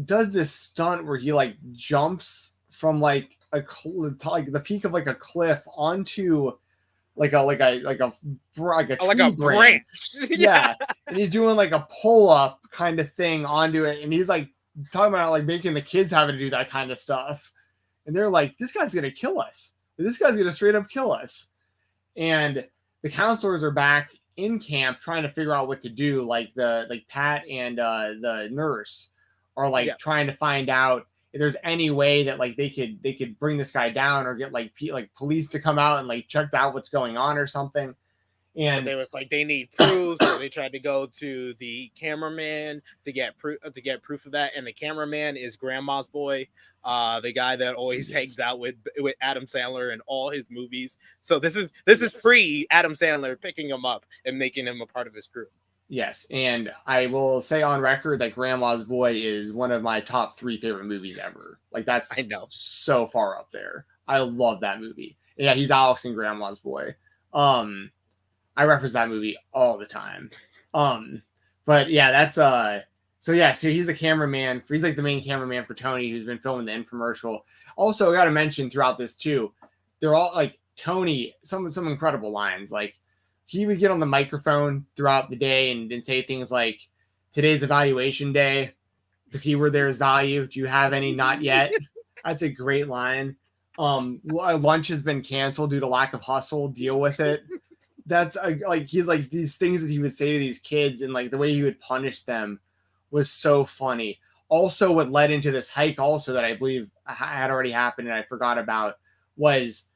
S2: does this stunt where he like jumps from like like the peak of like a cliff onto like a tree branch. Yeah. And he's doing like a pull up kind of thing onto it, and he's like talking about like making the kids having to do that kind of stuff, and they're like, this guy's gonna kill us. This guy's gonna straight up kill us. And the counselors are back in camp trying to figure out what to do. Like Pat and the nurse are like trying to find out if there's any way that like they could bring this guy down, or get like police to come out and like check out what's going on or something. And
S1: but they was like they need proof, so they tried to go to the cameraman to get proof of that. And the cameraman is Grandma's boy, the guy that always hangs out with Adam Sandler in all his movies. So this is pre Adam Sandler picking him up and making him a part of his crew.
S2: Yes, and I will say on record that Grandma's Boy is one of my top 3 favorite movies ever. Like that's
S1: I know,
S2: so far up there. I love that movie. Yeah, he's Alex in Grandma's Boy. I reference that movie all the time. But yeah, that's so he's the cameraman. He's like the main cameraman for Tony, who's been filming the infomercial. Also, I got to mention throughout this too, they're all like Tony, some incredible lines. Like he would get on the microphone throughout the day and say things like, "Today's evaluation day. The keyword there is value. Do you have any? Not yet." That's a great line. Lunch has been canceled due to lack of hustle. Deal with it. that's like he's like these things that he would say to these kids and like the way he would punish them was so funny. Also, what led into this hike also that I believe had already happened and I forgot about was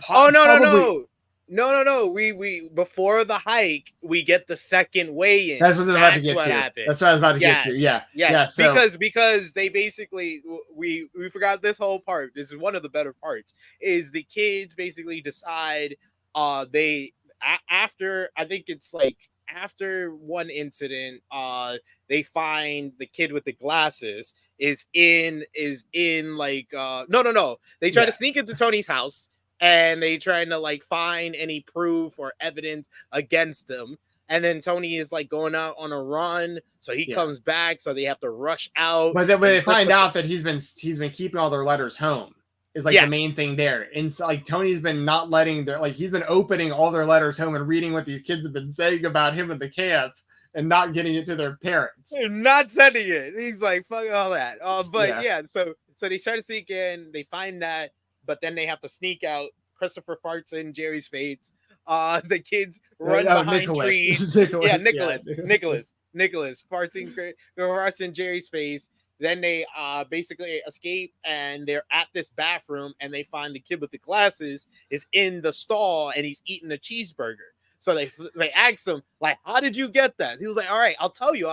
S1: Oh no no
S2: probably
S1: no. No. We before the hike, we get the second weigh-in.
S2: that's what I was about to get
S1: what
S2: to.
S1: happened.
S2: That's what I was about to get to.
S1: Yes.
S2: Yeah. So
S1: Because they basically we forgot this whole part. This is one of the better parts. Is the kids basically decide they after I think it's like after one incident they find the kid with the glasses is in like no they try to sneak into Tony's house and they trying to like find any proof or evidence against him. And then Tony is like going out on a run, so he comes back, so they have to rush out.
S2: But then they find out that he's been keeping all their letters home is like the main thing there. And so, like Tony's been not letting their like he's been opening all their letters home and reading what these kids have been saying about him at the camp and not getting it to their parents.
S1: Not sending it. He's like, fuck all that. So they try to sneak in, they find that, but then they have to sneak out. Christopher farts in Jerry's face. The kids run behind trees. Nicholas farts in Jerry's face. Then they basically escape and they're at this bathroom and they find the kid with the glasses is in the stall and he's eating a cheeseburger. So they asked him, like, how did you get that? He was like, all right, I'll tell you,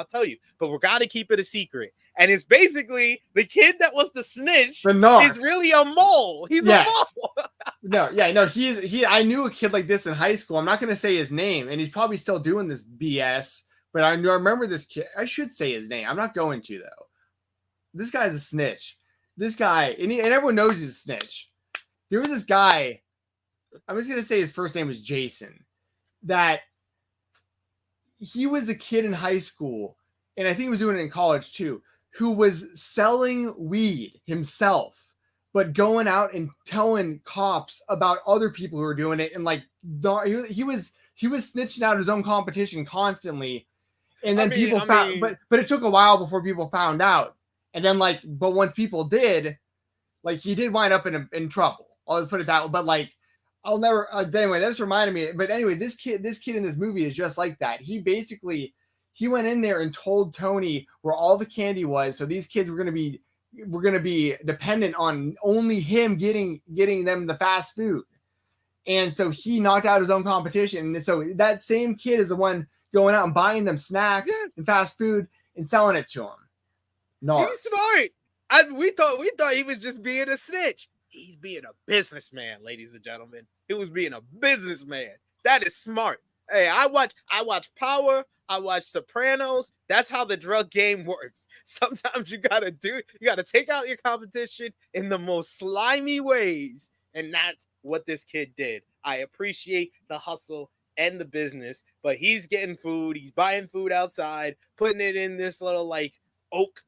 S1: but we got to keep it a secret. And it's basically the kid that was the snitch is really a mole. He's a mole.
S2: No. I knew a kid like this in high school. I'm not going to say his name, and he's probably still doing this BS, but I remember this kid. I should say his name. I'm not going to, though. This guy's a snitch. This guy, and everyone knows he's a snitch. There was this guy, I'm just going to say his first name was Jason, that he was a kid in high school, and I think he was doing it in college too, who was selling weed himself, but going out and telling cops about other people who were doing it. And like, he was snitching out his own competition constantly. And then people found, but it took a while before people found out. And then like, but once people did, like he did wind up in trouble. I'll just put it that way. But like, I'll never, anyway, that just reminded me. But anyway, this kid in this movie is just like that. He went in there and told Tony where all the candy was. So these kids were going to be dependent on only him getting them the fast food. And so he knocked out his own competition. And so that same kid is the one going out and buying them snacks and fast food and selling it to them. No,
S1: he's smart. We thought he was just being a snitch. He's being a businessman, ladies and gentlemen. He was being a businessman. That is smart. Hey, I watch Power. I watch Sopranos. That's how the drug game works. Sometimes you gotta take out your competition in the most slimy ways. And that's what this kid did. I appreciate the hustle and the business, but he's getting food. He's buying food outside, putting it in this little oak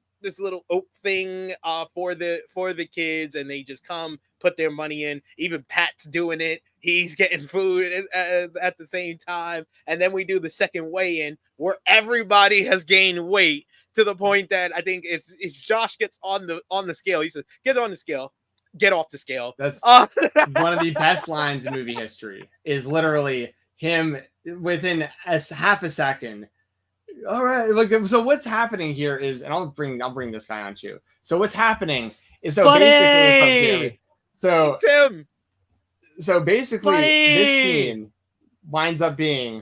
S1: thing for the kids, and they just come put their money in. Even Pat's doing it. He's getting food at the same time. And then we do the second weigh-in where everybody has gained weight to the point that I think it's Josh gets on the scale. He says, get on the scale, get off the scale.
S2: That's one of the best lines in movie history is literally him within half a second. All right, look. So what's happening here is, and I'll bring this guy on too. So what's happening is basically
S1: Tim.
S2: So basically, this scene winds up being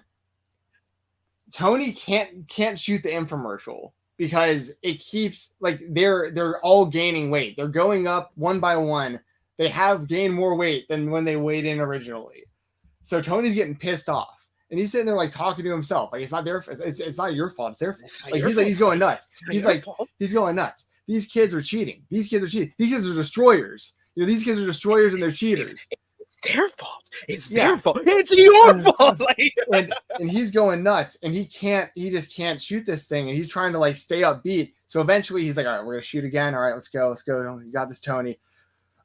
S2: Tony can't shoot the infomercial because it keeps like they're all gaining weight. They're going up one by one. They have gained more weight than when they weighed in originally. So Tony's getting pissed off. And he's sitting there like talking to himself. Like it's not your fault. It's their fault. Like he's going nuts. He's going nuts. These kids are cheating. These kids are destroyers. These kids are destroyers and they're cheaters.
S1: It's their fault. It's their fault. It's your fault.
S2: and he's going nuts and he just can't shoot this thing. And he's trying to like stay upbeat. So eventually he's like, all right, we're gonna shoot again. All right, let's go. You got this, Tony.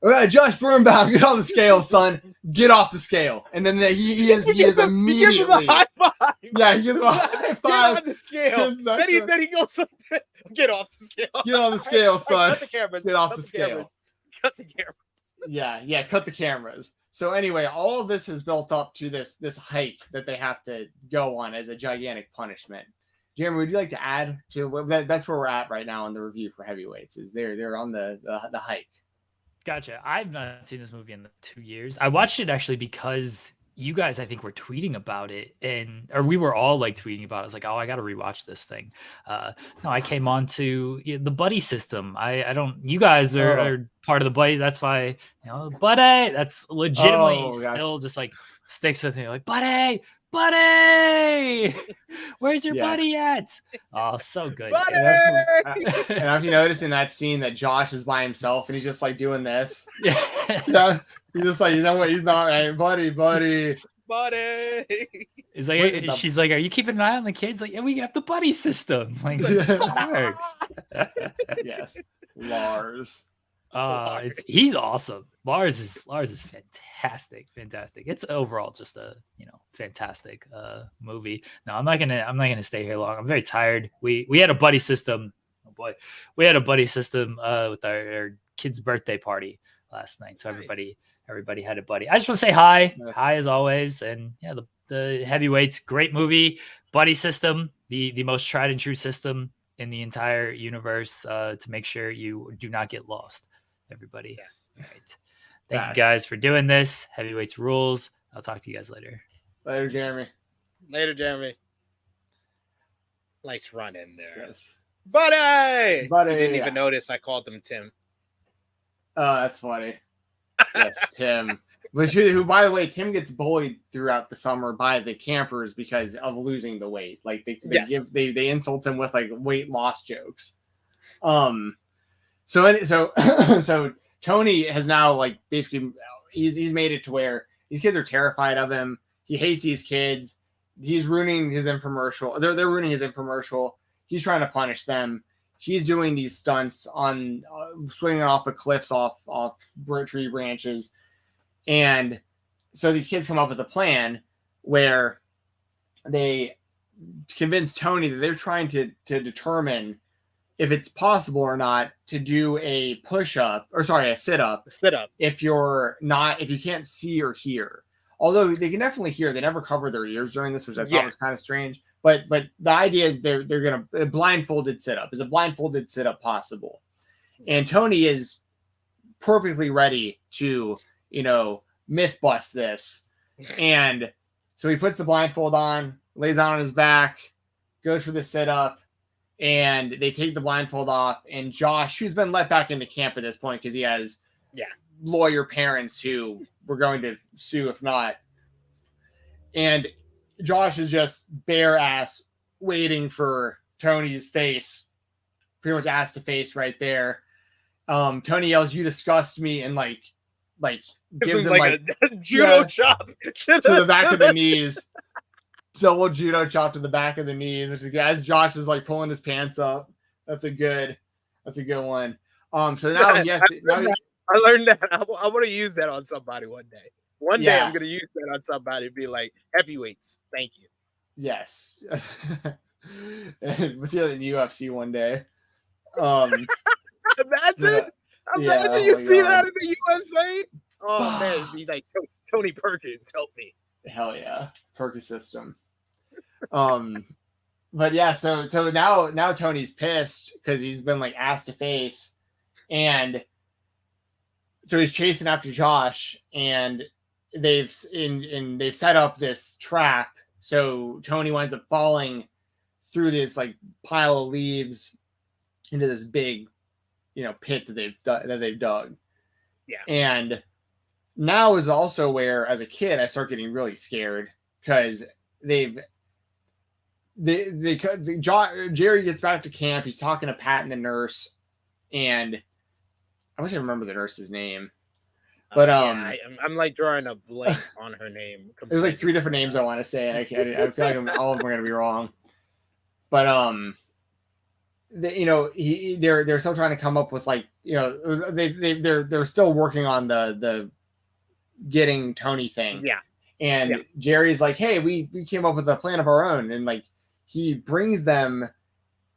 S2: All right, Josh Birnbaum, get on the scale, son. Get off the scale. And then he is immediately. He gives him a high five. Yeah, he gives him a high five.
S1: Get on the scale. Then he goes, get off the scale.
S2: Get on the scale, son.
S1: Cut the cameras.
S2: Get off the scale.
S1: Cut the cameras.
S2: Yeah, cut the cameras. So anyway, all of this has built up to this hike that they have to go on as a gigantic punishment. Jeremy, would you like to add to that's where we're at right now in the review for heavyweights? Is they're on the hike.
S3: Gotcha. I've not seen this movie in 2 years. I watched it actually because you guys, I think, were tweeting about it, or we were all like tweeting about it. I was like, oh, I got to rewatch this thing. No, I came on to the buddy system. I don't. You guys are part of the buddy. That's why buddy. That's legitimately still just like sticks with me. Like buddy. Where's your buddy at? Oh, so good.
S2: And have you noticed in that scene that Josh is by himself and he's just like doing this? Yeah. He's just like, you know what? He's not, hey, buddy.
S3: He's like, she's like, are you keeping an eye on the kids? Like, yeah, we have the buddy system. Like, this works.
S2: Yes, Lars.
S3: He's awesome. Lars is fantastic. It's overall just a fantastic movie. No, I'm not gonna stay here long. I'm very tired. We had a buddy system. Oh boy, we had a buddy system with our kid's birthday party last night. So
S1: nice.
S3: everybody had a buddy. I just want to say hi, hi as always, and yeah, the heavyweights, great movie, buddy system, the most tried and true system in the entire universe to make sure you do not get lost. Everybody.
S1: Yes.
S3: All right. Thank you guys for doing this. Heavyweights rules. I'll talk to you guys later.
S2: Later, Jeremy.
S1: Nice run in there.
S2: Yes.
S1: Buddy! You didn't even notice I called him Tim.
S2: Oh, that's funny. Yes, Tim. Who, by the way, Tim gets bullied throughout the summer by the campers because of losing the weight. Like they insult him with like weight loss jokes. So Tony has now like basically he's made it to where these kids are terrified of him. He hates these kids. He's ruining his infomercial. They're ruining his infomercial. He's trying to punish them. He's doing these stunts on swinging off of cliffs, off tree branches, and so these kids come up with a plan where they convince Tony that they're trying to determine if it's possible or not to do a push-up, or sorry, a sit-up. If you can't see or hear. Although they can definitely hear. They never cover their ears during this, which I thought was kind of strange. But the idea is they're going to blindfolded sit-up. Is a blindfolded sit-up possible? And Tony is perfectly ready to, myth bust this. And so he puts the blindfold on, lays on his back, goes for the sit-up. And they take the blindfold off, and Josh, who's been let back into camp at this point because he has lawyer parents who were going to sue if not. And Josh is just bare ass waiting for Tony's face, pretty much ass to face right there. Tony yells, "You disgust me," and like gives him like
S1: a judo chop
S2: to the back of the knees. Double judo chop to the back of the knees, which is as Josh is like pulling his pants up. That's a good one. So now,
S1: I learned that. I want to use that on somebody one day. One day I'm going to use that on somebody and be like, heavyweights, thank you.
S2: Yes. And we'll see that in the UFC one day.
S1: Imagine you see that in the UFC. Oh man, it'd be like Tony Perkins, help me.
S2: Hell yeah, Perkis system. But yeah, so now Tony's pissed because he's been like ass to face, and so he's chasing after Josh, and they've set up this trap. So Tony winds up falling through this like pile of leaves into this big, pit that they've dug.
S1: Yeah,
S2: and now is also where, as a kid, I start getting really scared because Jerry gets back to camp. He's talking to Pat and the nurse, and I wish I remember the nurse's name, but
S1: I'm like drawing a blank on her name.
S2: There's like 3 different names I want to say, and I feel like all of them are going to be wrong. But they're still trying to come up with they're still working on the getting Tony thing.
S1: Yeah.
S2: And Jerry's like, hey, we came up with a plan of our own. And like, he brings them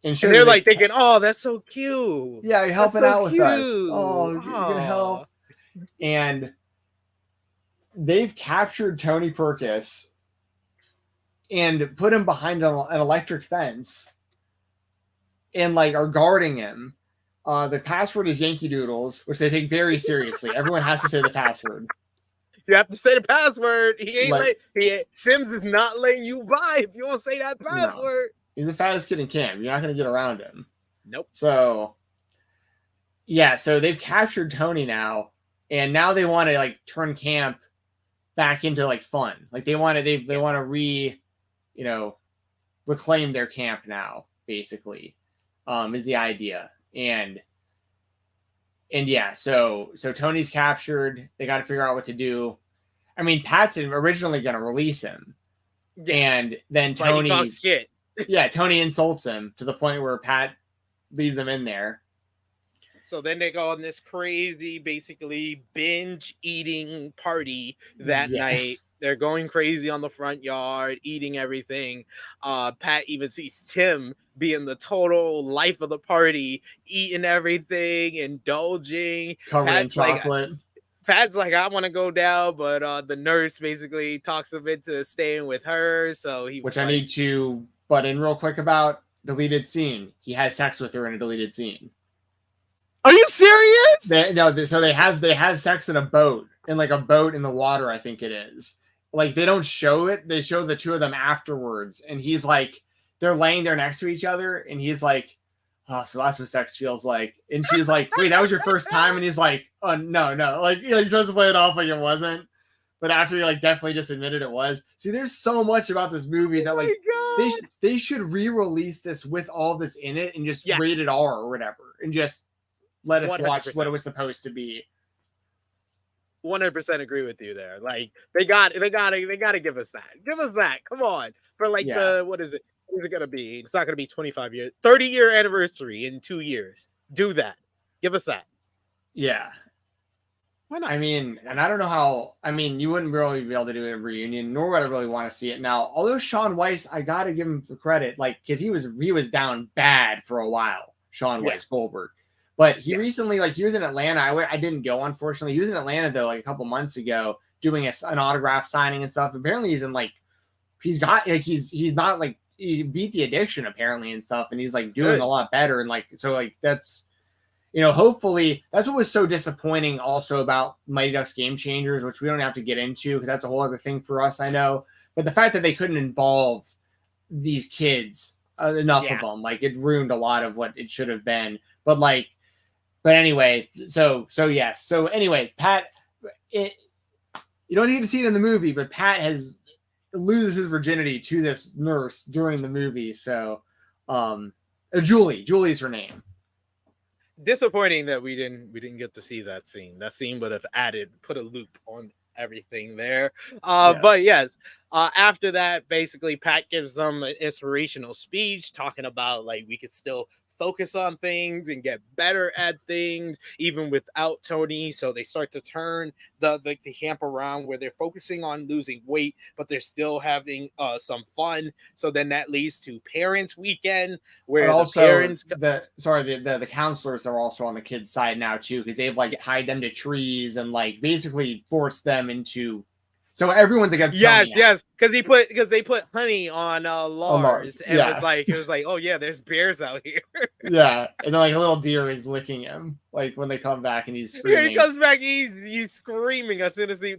S2: and
S1: they're like thinking, oh, that's so cute.
S2: Yeah, you're helping out with us. Oh, you're going to help. And they've captured Tony Perkis and put him behind an electric fence and like are guarding him. The password is Yankee Doodles, which they take very seriously. Everyone has to say the password.
S1: You have to say the password.
S2: Like,
S1: Sims is not letting you buy if you don't say that password.
S2: No. He's the fattest kid in camp. You're not going to get around him.
S1: Nope.
S2: So, yeah, so they've captured Tony now, and now they want to like turn camp back into like fun. Like they want to reclaim their camp now, basically, is the idea. And yeah, so Tony's captured. They got to figure out what to do. I mean, Pat's originally going to release him, and then Tony
S1: talks shit.
S2: Yeah, Tony insults him to the point where Pat leaves him in there.
S1: So then they go on this crazy, basically binge eating party that night. They're going crazy on the front yard, eating everything. Pat even sees Tim being the total life of the party, eating everything, indulging.
S2: Covered in chocolate.
S1: Pat's like, I want to go down, but the nurse basically talks him into staying with her. So
S2: I need to butt in real quick about deleted scene. He has sex with her in a deleted scene.
S1: Are you serious?
S2: So they have sex in a boat, in like a boat in the water, I think it is. Like they don't show it. They show the two of them afterwards. And he's like, they're laying there next to each other. And he's like, oh, so that's what sex feels like. And she's like, wait, that was your first time? And he's like, oh, no. Like, he tries to play it off like it wasn't. But after he like definitely just admitted it was. See, there's so much about this movie that like they should re-release this with all this in it and just rated R or whatever. And just let us 100%. Watch what it was supposed to be.
S1: 100% agree with you there. Like they got to give us that. Give us that. Come on. For like what is it? What is it going to be? It's not going to be 25 years. 30-year anniversary in 2 years. Do that. Give us that.
S2: Yeah.
S1: Why not?
S2: I mean, and I don't know how, I mean, you wouldn't really be able to do a reunion, nor would I really want to see it now. Although Sean Weiss, I got to give him the credit, like, because he was down bad for a while, Sean Weiss Goldberg. But he recently, like, he was in Atlanta. I didn't go, unfortunately. He was in Atlanta, though, like a couple months ago, doing an autograph signing and stuff. Apparently, he's not, like, he beat the addiction, apparently, and stuff. And he's, like, doing a lot better. And, like, so, like, that's, hopefully, that's what was so disappointing also about Mighty Ducks Game Changers, which we don't have to get into because that's a whole other thing for us, I know. But the fact that they couldn't involve these kids, enough of them, like, it ruined a lot of what it should have been. But anyway, so yes. So anyway, Pat, you don't need to see it in the movie, but Pat loses his virginity to this nurse during the movie. So, Julie's her name.
S1: Disappointing that we didn't get to see that scene. That scene would have put a loop on everything there. But yes, after that, basically Pat gives them an inspirational speech talking about like we could still focus on things and get better at things even without Tony. So they start to turn the camp around where they're focusing on losing weight, but they're still having some fun. So then that leads to parents weekend where
S2: the counselors are also on the kids' side now too, because they've like tied them to trees and like basically forced them into. So everyone's against Tony.
S1: Yes, because they put honey on Lars, and it was like, oh yeah, there's bears out here.
S2: Yeah, and then like a little deer is licking him, like when they come back and he's screaming.
S1: Yeah, he comes back, he's screaming as soon as they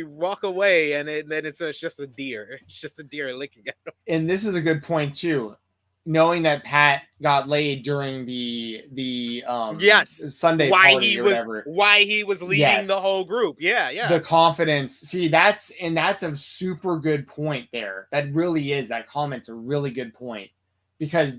S1: walk away, and then it's just a deer. It's just a deer licking at him.
S2: And this is a good point too. Knowing that Pat got laid during the Sunday party or whatever,
S1: why he was leading the whole group. The confidence.
S2: See, that's a super good point there. That really is. That comment's a really good point because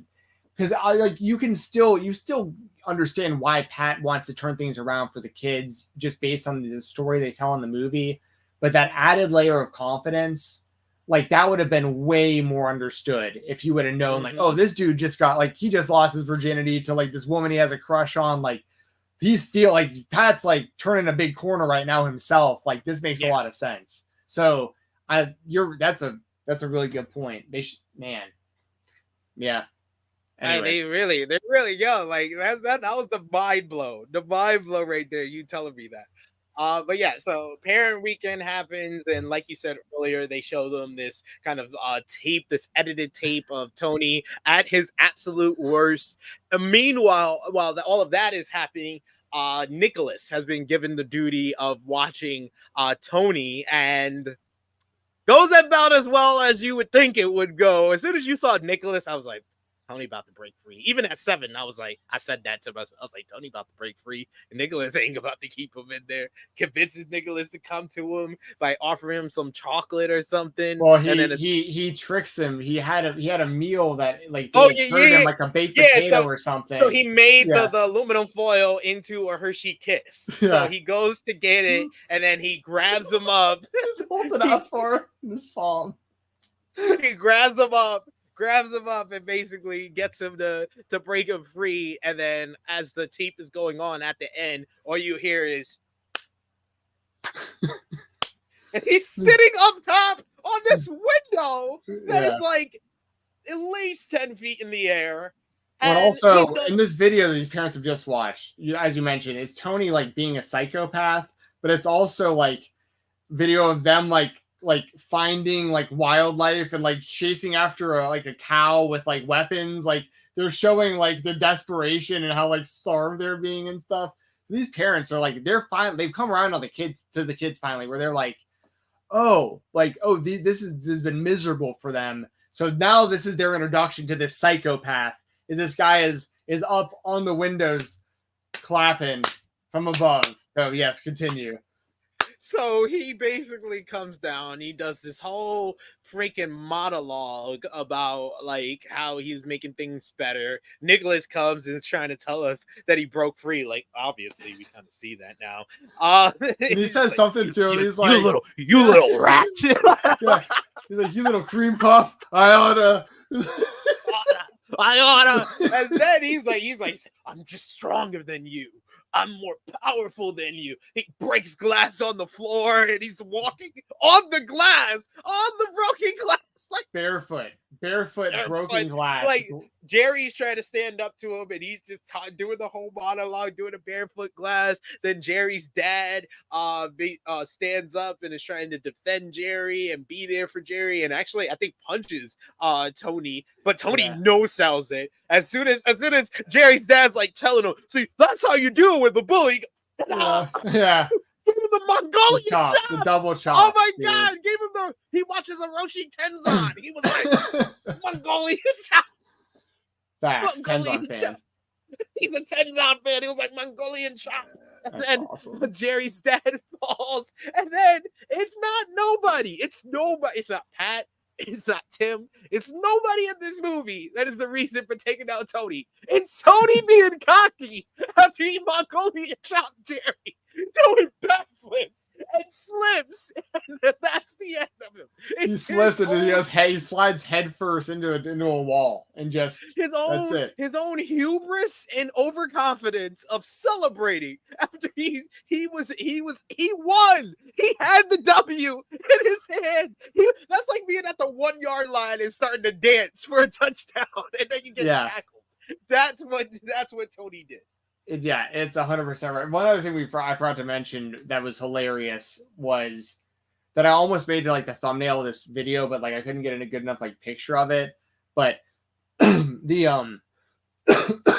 S2: I like you still understand why Pat wants to turn things around for the kids just based on the story they tell in the movie, but that added layer of confidence. Like that would have been way more understood if you would have known, like, oh, this dude just lost his virginity to like this woman he has a crush on. Like like Pat's like turning a big corner right now himself. Like this makes a lot of sense. So that's a really good point. Yeah.
S1: They're really young. Like that was the mind blow. The mind blow right there. You telling me that. But yeah, so parent weekend happens, and like you said earlier, they show them this kind of tape, this edited tape of Tony at his absolute worst. Meanwhile, while all of that is happening, Nicholas has been given the duty of watching Tony, and goes about as well as you would think it would go. As soon as you saw Nicholas, I was like, Tony about to break free. Even at 7, I was like, I said that to myself. I was like, Tony about to break free. And Nicholas ain't about to keep him in there. Convinces Nicholas to come to him by offering him some chocolate or something.
S2: Well,
S1: and then
S2: he tricks him. He had a meal that like
S1: Oh
S2: they
S1: yeah,
S2: had served him like a baked potato or something.
S1: So he made
S2: Yeah.
S1: the aluminum foil into a Hershey Kiss.
S2: Yeah.
S1: So he goes to get it, and then he grabs him up.
S2: Just holds it up for him in his palm.
S1: He grabs him up, and basically gets him to break him free. And then as the tape is going on at the end, all you hear is and he's sitting up top on this window that is like at least 10 feet in the air.
S2: Well, also in this video that these parents have just watched, as you mentioned, it's Tony like being a psychopath, but it's also like video of them like finding like wildlife and like chasing after a cow with like weapons. Like they're showing like their desperation and how like starved they're being and stuff. These parents are like, they've come around on the kids finally, where they're like, this has been miserable for them. So now this is their introduction to this psychopath. Is this guy is up on the windows clapping from above. So yes, continue.
S1: So he basically comes down, he does this whole freaking monologue about like how he's making things better. Nicholas comes and is trying to tell us that he broke free. Like, obviously we kind of see that now.
S2: And he says like, something to him. He's like,
S1: you little rat.
S2: Yeah. He's like, you little cream puff. I oughta.
S1: And then he's like, I'm just stronger than you. I'm more powerful than you. He breaks glass on the floor and he's walking on the glass, on the broken glass, like
S2: barefoot broken glass.
S1: Like Jerry's trying to stand up to him and he's just doing the whole monologue, doing a barefoot glass. Then Jerry's dad stands up and is trying to defend Jerry and be there for Jerry, and actually I think punches Tony, but Tony no-sells it. As soon as Jerry's dad's like telling him, see, that's how you do it with the bully.
S2: Yeah.
S1: Give him the Mongolian chop,
S2: the double chop.
S1: Oh my god! Gave him he watches a Roshi Tenzan. He was like Mongolian chop.
S2: Facts. Tenzan fan.
S1: He's a Tenzan fan. He was like Mongolian chop. And then
S2: awesome.
S1: Jerry's dad falls, and then it's not nobody. It's nobody. It's not Pat. It's not Tim. It's nobody in this movie that is the reason for taking out Tony. It's Tony being cocky after he Mongolian chopped Jerry, doing backflips and slips, and that's the end of him.
S2: He slips and he slides head first into a wall, and just that's it.
S1: His own hubris and overconfidence of celebrating after he won. He had the W in his hand. That's like being at the 1 yard line and starting to dance for a touchdown, and then you get tackled. That's what Tony did.
S2: Yeah, it's 100% right. One other thing I forgot to mention that was hilarious was that I almost made like the thumbnail of this video, but like I couldn't get a good enough like picture of it. But the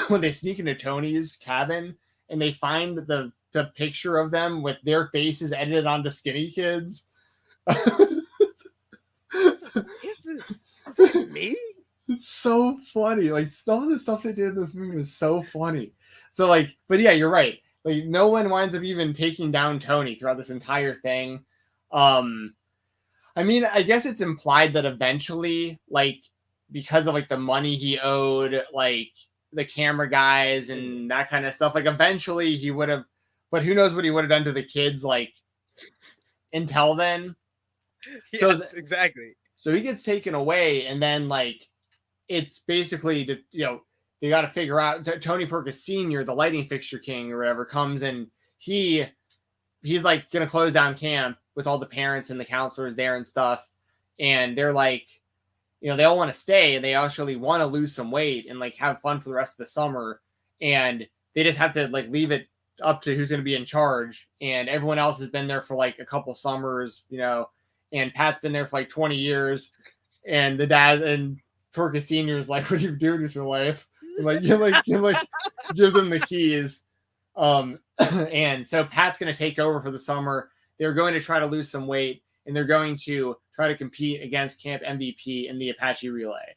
S2: when they sneak into Tony's cabin and they find the picture of them with their faces edited onto skinny kids.
S1: Is this me?
S2: It's so funny. Like some of the stuff they did in this movie was so funny. So like, but yeah, you're right. Like no one winds up even taking down Tony throughout this entire thing. I mean, I guess it's implied that eventually, like, because of like the money he owed, like the camera guys and that kind of stuff, like eventually he would have, but who knows what he would have done to the kids, like until then.
S1: Yes, exactly.
S2: So he gets taken away, and then like it's basically they got to figure out Tony Perkis Sr., the lighting fixture king or whatever, comes and he's like gonna close down camp with all the parents and the counselors there and stuff, and they're like, they all want to stay and they actually want to lose some weight and like have fun for the rest of the summer, and they just have to like leave it to who's going to be in charge, and everyone else has been there for like a couple summers, and Pat's been there for like 20 years, and the dad and Perkis Senior is like, "What are you doing with your life?" And gives him the keys. And so Pat's going to take over for the summer. They're going to try to lose some weight, and they're going to try to compete against Camp MVP in the Apache Relay.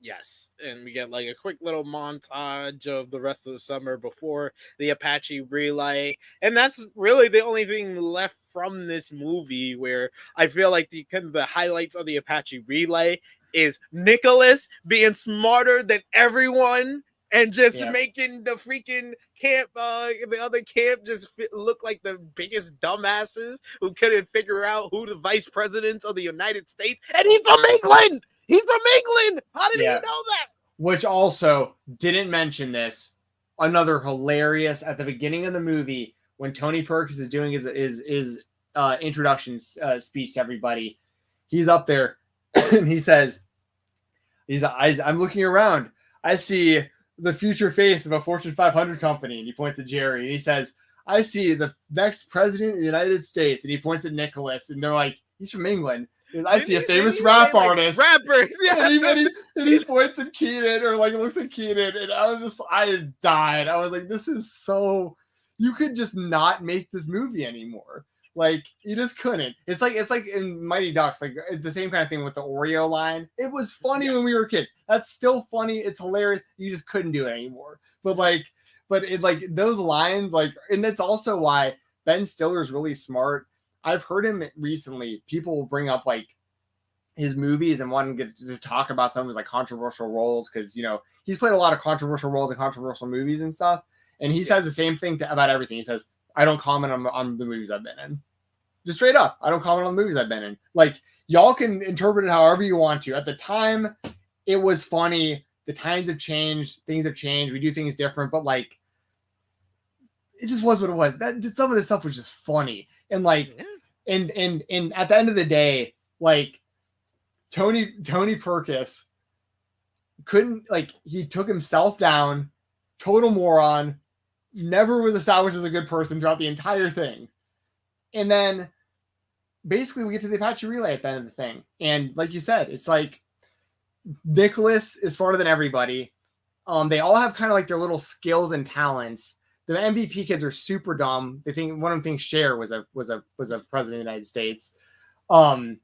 S1: Yes, and we get like a quick little montage of the rest of the summer before the Apache Relay, and that's really the only thing left from this movie. Where I feel like the kind of the highlights of the Apache Relay is Nicholas being smarter than everyone and just making the freaking camp, the other camp, just look like the biggest dumbasses who couldn't figure out who the vice presidents of the United States. And he's from England. He's from England. How did he know that?
S2: Which also didn't mention this. Another hilarious at the beginning of the movie when Tony Perkis is doing his introduction speech to everybody. He's up there and he says, "I'm looking around. I see the future face of a Fortune 500 company." And he points at Jerry and he says, "I see the next president of the United States." And he points at Nicholas and they're like, "He's from England. I see a famous rap artist."
S1: Rappers, yeah.
S2: And he points at Keenan, or like looks at Keenan, and I died. I was like, this is so, you could just not make this movie anymore. Like, you just couldn't. It's like in Mighty Ducks, like it's the same kind of thing with the Oreo line. It was funny when we were kids. That's still funny. It's hilarious. You just couldn't do it anymore. But it like those lines, like, and that's also why Ben Stiller's really smart. I've heard him recently. People will bring up like his movies and want to talk about some of his like controversial roles because he's played a lot of controversial roles in controversial movies and stuff. And he says the same thing about everything. He says, "I don't comment on the movies I've been in." Just straight up, I don't comment on the movies I've been in. Like, y'all can interpret it however you want to. At the time, it was funny. The times have changed. Things have changed. We do things different. But like, it just was what it was. Some of this stuff was just funny. And like, and at the end of the day, like Tony Perkis couldn't, like, he took himself down, total moron, never was established as a good person throughout the entire thing. And then basically we get to the Apache Relay at the end of the thing. And like you said, it's like Nicholas is smarter than everybody. They all have kind of like their little skills and talents. The MVP kids are super dumb. They think one of them thinks Cher was a president of the United States. And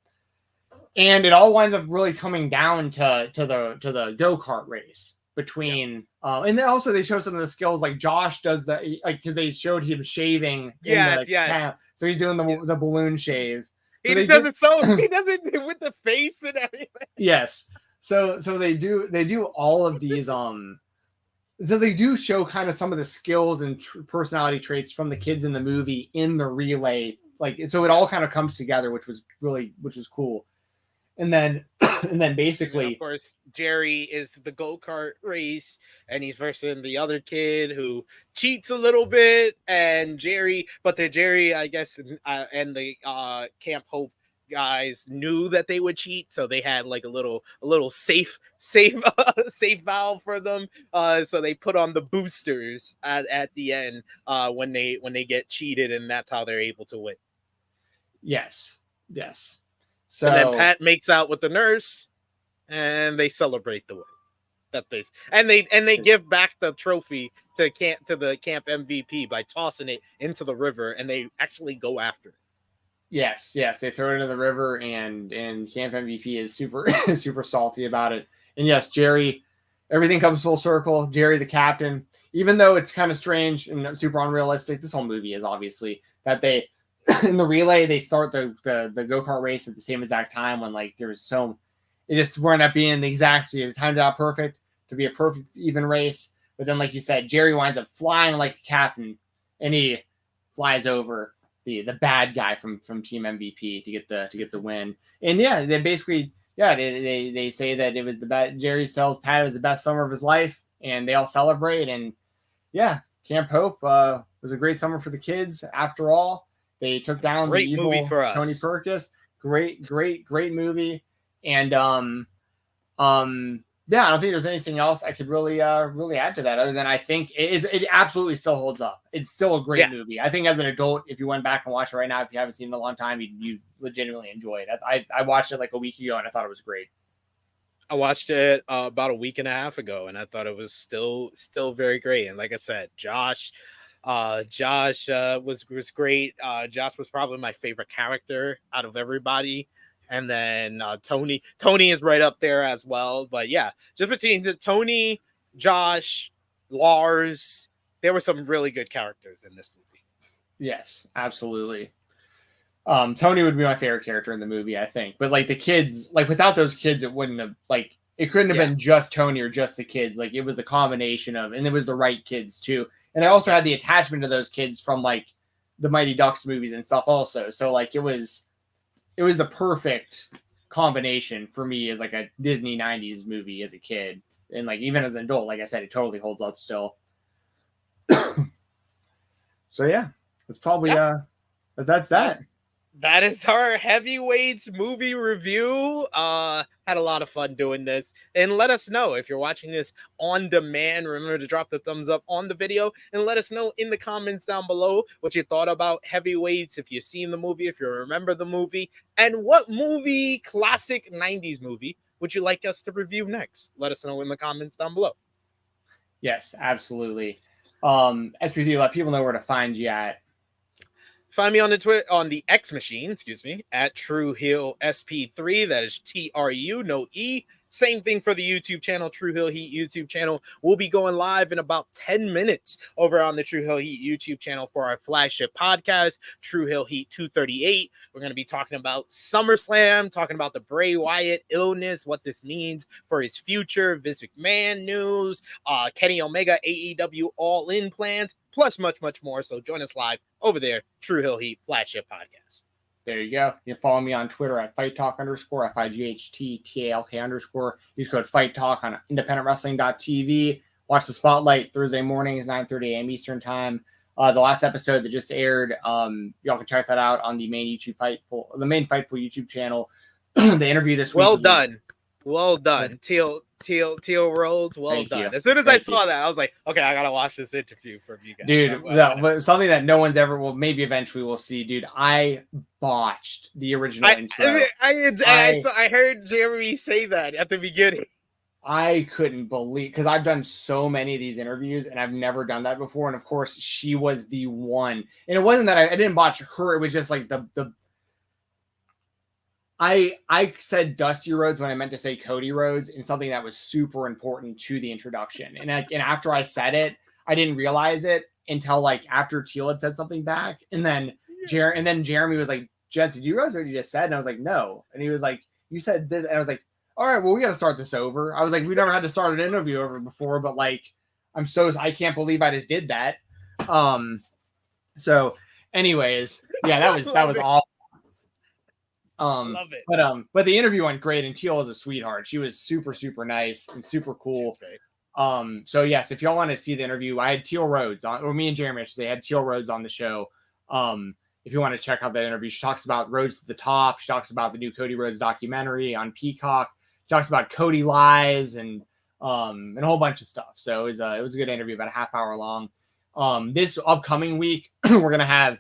S2: it all winds up really coming down to the go-kart race between and then also they show some of the skills, like Josh does the, like, because they showed him shaving camp, so he's doing the balloon shave.
S1: So he does it with the face and everything.
S2: Yes. So they do all of these so they do show kind of some of the skills and personality traits from the kids in the movie in the relay, like, so it all kind of comes together, which was cool. And then basically,
S1: and of course, Jerry is the go-kart race, and he's versing the other kid who cheats a little bit. And Jerry, I guess, and the Camp Hope guys knew that they would cheat, so they had like a little safe valve for them. So they put on the boosters at the end when they get cheated, and that's how they're able to win.
S2: Yes. So,
S1: and then Pat makes out with the nurse, and they celebrate the win. That's base. And they give back the trophy to the camp MVP by tossing it into the river, and they actually go after it.
S2: Yes, they throw it into the river, and camp MVP is super salty about it. And yes, Jerry, everything comes full circle. Jerry, the captain, even though it's kind of strange and super unrealistic, this whole movie is obviously that they. In the relay, they start the go-kart race at the same exact time when, like, it just wound up being the exact, it timed out perfect to be a perfect even race. But then, like you said, Jerry winds up flying like a captain, and he flies over the bad guy from Team MVP to get the win. And yeah, they basically, they say that it was the best. Jerry tells Pat it was the best summer of his life, and they all celebrate. And yeah, Camp Hope was a great summer for the kids after all. They took down the evil Tony Perkis. Great movie. And yeah, I don't think there's anything else I could really add to that other than I think it absolutely still holds up. It's still a great movie. I think as an adult, if you went back and watched it right now, if you haven't seen it in a long time, you legitimately enjoy it. I watched it like a week ago and I thought it was great.
S1: I watched it about a week and a half ago, and I thought it was still very great. And like I said, Josh was great. Josh was probably my favorite character out of everybody. And then Tony is right up there as well. But yeah, just between Tony, Josh, Lars, there were some really good characters in this movie.
S2: Yes, absolutely. Tony would be my favorite character in the movie, I think. But like the kids, like without those kids, it wouldn't have like it couldn't have been just Tony or just the kids. Like it was a combination of, and it was the right kids too. And I also had the attachment to those kids from like the Mighty Ducks movies and stuff also. So like it was the perfect combination for me as like a Disney 90s movie as a kid. And like even as an adult, like I said, it totally holds up still. So yeah, it's probably that's that.
S1: That is our Heavyweights movie review. Had a lot of fun doing this. And let us know if you're watching this on demand. Remember to drop the thumbs up on the video and let us know in the comments down below what you thought about Heavyweights, if you've seen the movie, if you remember the movie, and what movie, classic 90s movie, would you like us to review next? Let us know in the comments down below.
S2: Yes, absolutely. SPC, let people know where to find you at.
S1: Find me on the X machine, at True Hill SP3. That is TRU, no E. Same thing for the YouTube channel, True Hill Heat YouTube channel. We'll be going live in about 10 minutes over on the True Hill Heat YouTube channel for our flagship podcast, True Hill Heat 238. We're going to be talking about SummerSlam, talking about the Bray Wyatt illness, what this means for his future, Vince McMahon news, Kenny Omega AEW All-In plans, plus much, much more. So join us live over there, True Hill Heat flagship podcast.
S2: There you go. You can follow me on Twitter at FightTalk_, FIGHTTALK_. Use code FightTalk on independentwrestling.tv. Watch the Spotlight Thursday mornings, 9:30 a.m. Eastern time. The last episode that just aired, y'all can check that out on the main Fightful YouTube channel. The interview this week.
S1: Well done. Teal Rhodes, well done. As soon as I saw that, I was like, okay, I gotta watch this interview from you guys.
S2: Dude, something that no one's ever will maybe eventually will see, dude. I botched the original intro.
S1: I heard Jeremy say that at the beginning.
S2: I couldn't believe, because I've done so many of these interviews and I've never done that before. And of course, she was the one. And it wasn't that I didn't botch her, it was just like I said Dusty Rhodes when I meant to say Cody Rhodes, and something that was super important to the introduction. And after I said it, I didn't realize it until like after Teal had said something back. And then Jeremy was like, Jensen, did you realize what you just said? And I was like, no. And he was like, you said this. And I was like, all right, well, we got to start this over. I was like, we never had to start an interview over before, but like, I can't believe I just did that. So anyways, yeah, that was awful.
S1: Love it.
S2: But the interview went great, and Teal is a sweetheart. She was super, super nice and super cool. So yes, if y'all want to see the interview, I had Teal Rhodes on, or me and Jeremy actually had Teal Rhodes on the show. If you want to check out that interview, she talks about Rhodes to the Top. She talks about the new Cody Rhodes documentary on Peacock. She talks about Cody lies and a whole bunch of stuff. So it was a good interview, about a half hour long. This upcoming week, we're gonna have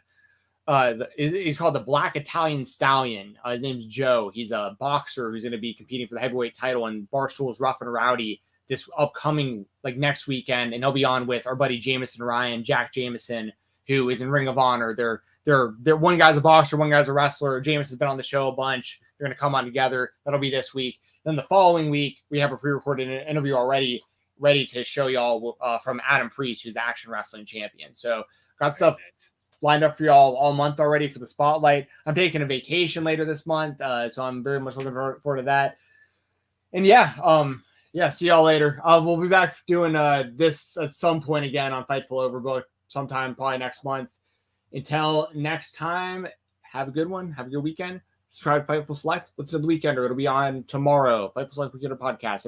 S2: he's called the Black Italian Stallion. His name's Joe. He's a boxer who's going to be competing for the heavyweight title in Barstool's Rough and Rowdy this upcoming like next weekend, and he'll be on with our buddy Jameson Ryan, Jack Jameson, who is in Ring of Honor. They're one guy's a boxer, one guy's a wrestler. Jameson's been on the show a bunch. They're going to come on together. That'll be this week. Then the following week, we have a pre-recorded interview already ready to show y'all from Adam Priest, who's the Action Wrestling Champion. So got stuff lined up for y'all all month already for the Spotlight. I'm taking a vacation later this month, so I'm very much looking forward to that. And yeah, see y'all later. We'll be back doing this at some point again on Fightful Overbooked sometime probably next month. Until next time, have a good one. Have a good weekend. Subscribe to Fightful Select. Listen to the Weekender. It'll be on tomorrow. Fightful Select Weekender podcast.